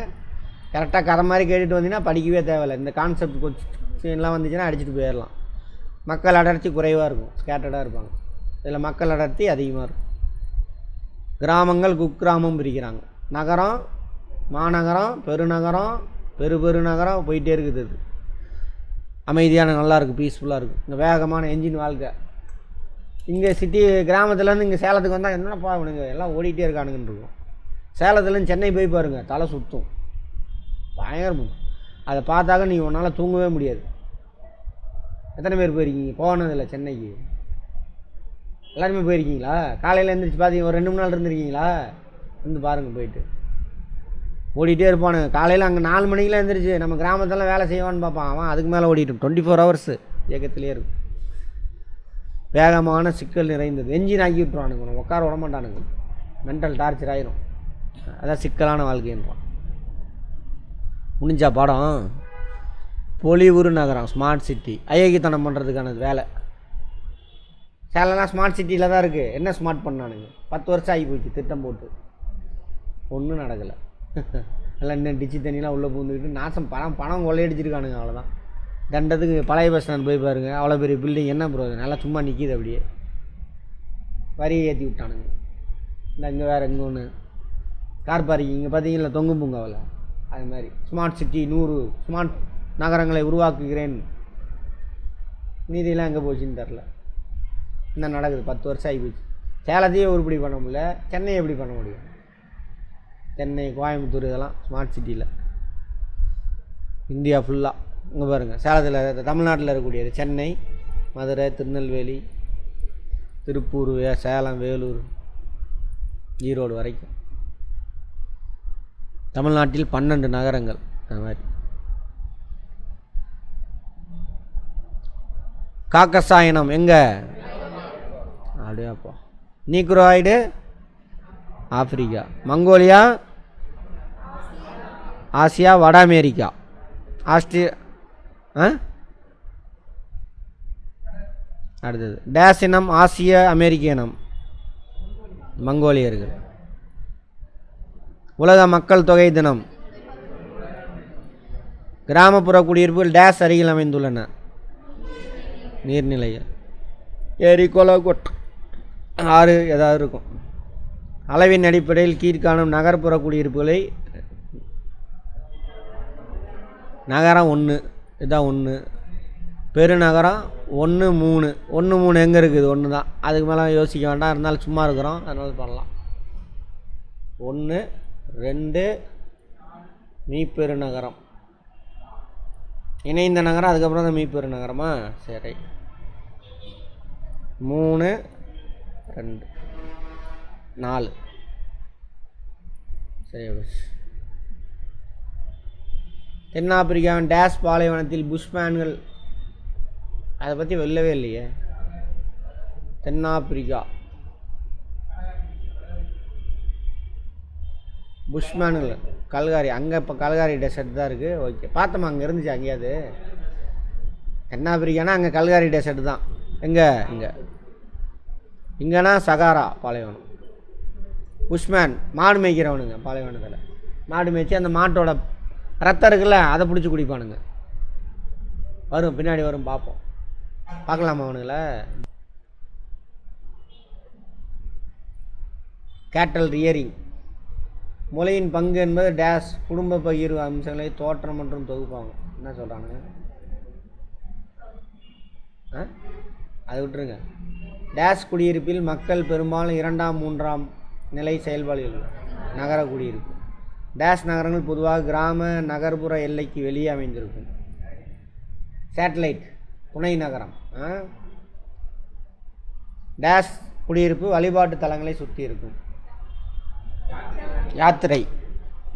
[SPEAKER 1] கரெக்டாக கதை மாதிரி கேட்டுட்டு வந்தீங்கன்னா படிக்கவே தேவையில்லை. இந்த கான்செப்ட் கொஸ்டின்லாம் வந்துச்சுன்னா அடிச்சுட்டு போயிடலாம். மக்கள் அடர்த்தி குறைவாக இருக்கும், ஸ்கேட்டர்டாக இருப்பாங்க. இதில் மக்கள் அடர்த்தி அதிகமாக இருக்கும். கிராமங்கள் குக்கிராமம் பிரிக்கிறாங்க. நகரம், மாநகரம், பெருநகரம், பெருநகரம் போயிட்டே இருக்குது. அது அமைதியான நல்லாயிருக்கு, பீஸ்ஃபுல்லாக இருக்குது. இந்த வேகமான என்ஜின் வாழ்க்கை. இங்கே சிட்டி கிராமத்துலேருந்து இங்கே சேலத்துக்கு வந்தால் என்னப்பா இவனுங்க எல்லாம் ஓடிட்டே இருக்கானுங்கன்னு இருக்கும். சேலத்துலேருந்து சென்னை போய் பாருங்கள், தலை சுற்றும், பயங்கரம். அதை பார்த்தாக்க நீங்கள் உன்னால் தூங்கவே முடியாது. எத்தனை பேர் போயிருக்கீங்க? போனதில்லை சென்னைக்கு? எல்லாருமே போயிருக்கீங்களா? காலையில் எழுந்திரிச்சு பார்த்தீங்க, ஒரு 2-3 நாள் இருந்துருக்கீங்களா? வந்து பாருங்கள், போயிட்டு ஓடிட்டே இருப்பானுங்க. காலையில் அங்கே 4 மணிக்கெலாம் எழுந்திரிச்சு நம்ம கிராமத்தெல்லாம் வேலை செய்வான்னு பார்ப்பான். அவன் அதுக்கு மேலே ஓடிட்டு 24 ஹவர்ஸ் இயக்கத்திலே இருக்கும். வேகமான சிக்கல் நிறைந்தது. என்ஜின் ஆக்கி விட்டுருவானுங்க, உட்கார விட மாட்டானுங்க. மென்டல் டார்ச்சர் ஆயிரும். அதான் சிக்கலான வாழ்க்கைன்றான். முடிஞ்சா பாடம். பொலிவுறு நகரம், ஸ்மார்ட் சிட்டி. ஐயகித்தனம் பண்ணுறதுக்கானது வேலை. சேலம்லாம் ஸ்மார்ட் சிட்டியில் தான் இருக்குது. என்ன ஸ்மார்ட் பண்ணானுங்க? 10 வருஷம் ஆகி போச்சு திட்டம் போட்டு, ஒன்றும் நடக்கலை. எல்லாம் இன்னும் டிச்சு தண்ணிலாம் உள்ளே பூந்துக்கிட்டு நாசம். பணம் கொள்ளையடிச்சிருக்கானுங்க, அவ்வளோதான். தண்டத்துக்கு பழைய பஸ் ஸ்டாண்ட் போய் பாருங்கள், அவ்வளோ பெரிய பில்டிங் என்ன ப்ரோ, நல்லா சும்மா நிற்கிது. அப்படியே வரியை ஏற்றி விட்டானுங்க. இந்த இங்கே வேறு இங்கே ஒன்று கார் பார்க்கிங், இங்கே பார்த்தீங்களா தொங்கு பூங்காவில், அது மாதிரி. ஸ்மார்ட் சிட்டி 100 ஸ்மார்ட் நகரங்களை உருவாக்குகிறேன். நீதியெல்லாம் எங்கே போச்சுன்னு தெரில. என்ன நடக்குது? 10 வருஷம் ஆகி போச்சு. சேலத்தையே உருப்படி பண்ண முடியல, சென்னையை எப்படி பண்ண முடியும்? சென்னை, கோயம்புத்தூர் இதெல்லாம் ஸ்மார்ட் சிட்டியில். இந்தியா ஃபுல்லாக இங்கே பாருங்கள். சேலத்தில், தமிழ்நாட்டில் இருக்கக்கூடியது சென்னை, மதுரை, திருநெல்வேலி, திருப்பூர், சேலம், வேலூர், ஈரோடு வரைக்கும் தமிழ்நாட்டில் 12 நகரங்கள். அது மாதிரி. காக்கசாயனம் எங்கே? அப்படியாப்பா. நீக்ரோயிடு ஆப்பிரிக்கா, மங்கோலியா ஆசியா, வட அமெரிக்கா, அடுத்தது டேஸ் இனம், ஆசிய அமெரிக்க இனம், மங்கோலியர்கள். உலக மக்கள் தொகை தினம். கிராமப்புற குடியிருப்புகள் டேஸ் அருகில் அமைந்துள்ளன. நீர்நிலைகள், ஏரி, குளம், ஆறு ஏதாவது இருக்கும். அளவின் அடிப்படையில் கீழ்காணும் நகர்ப்புற குடியிருப்புகளை. நகரம் 1, இதுதான் 1. பெருநகரம் 1, 3. 1, 3 எங்கே இருக்குது? 1 தான். அதுக்கு மேலே யோசிக்க வேண்டாம். இருந்தாலும் சும்மா இருக்கிறோம், அதனால பண்ணலாம். 1, 2 மீப்பெருநகரம், இணைந்த நகரம். அதுக்கப்புறம் தான் மீப்பெருநகரமா? சரி. 3, 2, 4. சரி. தென்னாப்பிரிக்காவின் டேஸ் பாலைவனத்தில் புஷ்மேன்கள். அதை பற்றி வெல்லவே இல்லையே. தென்னாப்பிரிக்கா புஷ்மேன்கள், கல்காரி. அங்கே இப்போ கல்காரி டெசர்ட் தான் இருக்குது. ஓகே, பார்த்தோமா? அங்கே இருந்துச்சு அங்கேயாவது? தென்னாப்பிரிக்கானா அங்கே கல்காரி டெசர்ட் தான். எங்கே? இங்கேனா சகாரா பாலைவனம். புஷ்மேன் மாடு மேய்க்கிறவனுங்க. பாலைவனத்தில் மாடு மேய்ச்சி அந்த மாட்டோட ரத்தம் இருக்குல்ல, அதை பிடிச்சி குடிப்பானுங்க. வரும், பின்னாடி வரும், பார்ப்போம். பார்க்கலாமா அவனுங்கள? கேட்டல் ரியரிங். மொழியின் பங்கு என்பது டேஸ் குடும்ப பகிர்வு அம்சங்களை தோற்றம் மற்றும் தொகுப்பாங்க. என்ன சொல்கிறானுங்க? அதை விட்டுருங்க. டேஸ் குடியிருப்பில் மக்கள் பெரும்பாலும் 2ஆம் 3ஆம் நிலை செயல்பாடுகள். நகர குடியிருப்பு. டேஸ் நகரங்கள் பொதுவாக கிராம நகர்ப்புற எல்லைக்கு வெளியே அமைந்திருக்கும். சேட்டலைட் புனை நகரம். டேஷ் குடியிருப்பு வழிபாட்டு தலங்களை சுற்றி இருக்கும். யாத்திரை.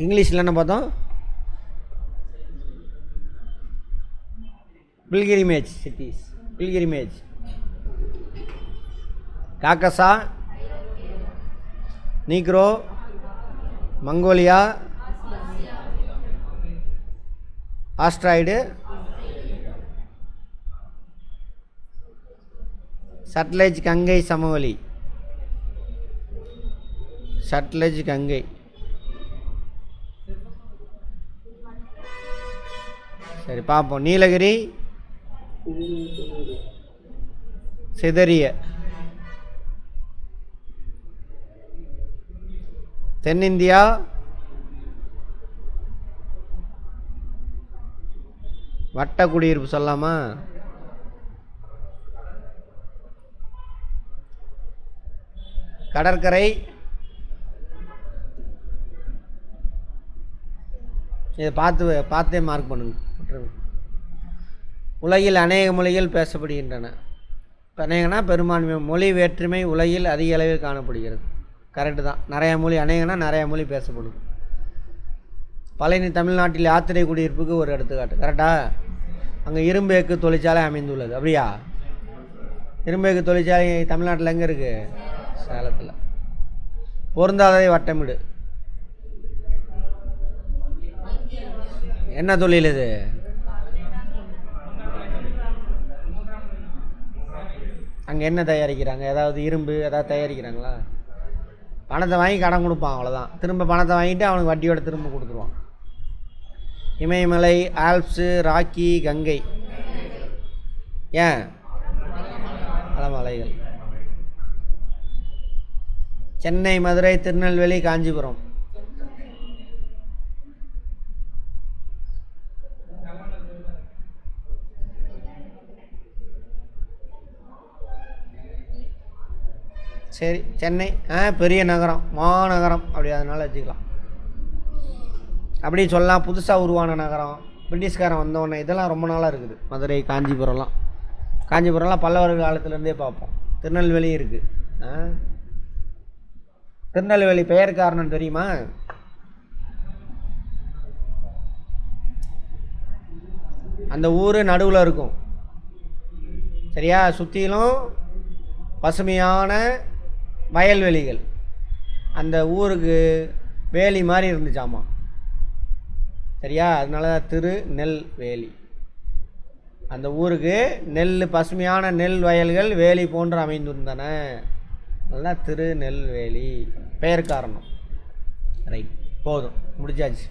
[SPEAKER 1] இங்கிலீஷில் என்ன பார்த்தோம்? Pilgrimage cities. பில்கிரிமேஜ். காக்கசா, Negro, Mongolia, Australoid, Sutlej Ganga சமவெளி. சட்லஜ் கங்கை. சரி பார்ப்போம். நீலகிரி, சிதறிய. தென்னிந்தியா, வட்ட குடியிருப்பு சொல்லாமா? கடற்கரை. இதை பார்த்தே மார்க் பண்ணுங்க. உலகில் அநேக மொழிகள் பேசப்படுகின்றன. அநேகனா பெரும்பான்மை. மொழி வேற்றுமை உலகில் அதிக அளவில் காணப்படுகிறது. கரெக்டு தான். நிறையா மொழி, அநேகனா நிறையா மொழி பேசப்படும். பழனி தமிழ்நாட்டில் யாத்திரை குடியிருப்புக்கு ஒரு எடுத்துக்காட்டு. கரெக்டா? அங்கே இரும்பேக்கு தொழிற்சாலை அமைந்துள்ளது. அப்படியா? இரும்பேக்கு தொழிற்சாலை தமிழ்நாட்டில் எங்கே இருக்குது? சேலத்தில். பொருந்தாததை வட்டமிடு. என்ன தொழில் இது? அங்கே என்ன தயாரிக்கிறாங்க? ஏதாவது இரும்பு ஏதாவது தயாரிக்கிறாங்களா? பணத்தை வாங்கி கடன் கொடுப்பான், அவ்வளோதான். திரும்ப பணத்தை வாங்கிட்டு அவனுக்கு வட்டியோட திரும்ப கொடுத்துருவான். இமயமலை, ஆல்ப்ஸு, ராக்கி, கங்கை. ஏன்? பல மலைகள். சென்னை, மதுரை, திருநெல்வேலி, காஞ்சிபுரம். சரி, சென்னை பெரிய நகரம், மாநகரம், அப்படி அதனால் வச்சுக்கலாம். அப்படி சொல்லலாம். புதுசாக உருவான நகரம், பிரிட்டிஷ்காரன் வந்தோடனே. இதெல்லாம் ரொம்ப நாளாக இருக்குது. மதுரை, காஞ்சிபுரம்லாம் பல்லவர்கள் காலத்துலேருந்தே பார்ப்போம். திருநெல்வேலி இருக்குது. திருநெல்வேலி பெயர் காரணம் தெரியுமா? அந்த ஊர் நடுவில் இருக்கும். சரியா? சுற்றிலும் பசுமையான வயல்வெளிகள். அந்த ஊருக்கு வேலி மாதிரி இருந்துச்சாமா. சரியா? அதனால தான் திருநெல்வேலி. அந்த ஊருக்கு பசுமையான நெல் வயல்கள் வேலி போன்று அமைந்திருந்தன. அதுதான் திருநெல்வேலி பெயர் காரணம். ரைட், போதும், முடிச்சாச்சு.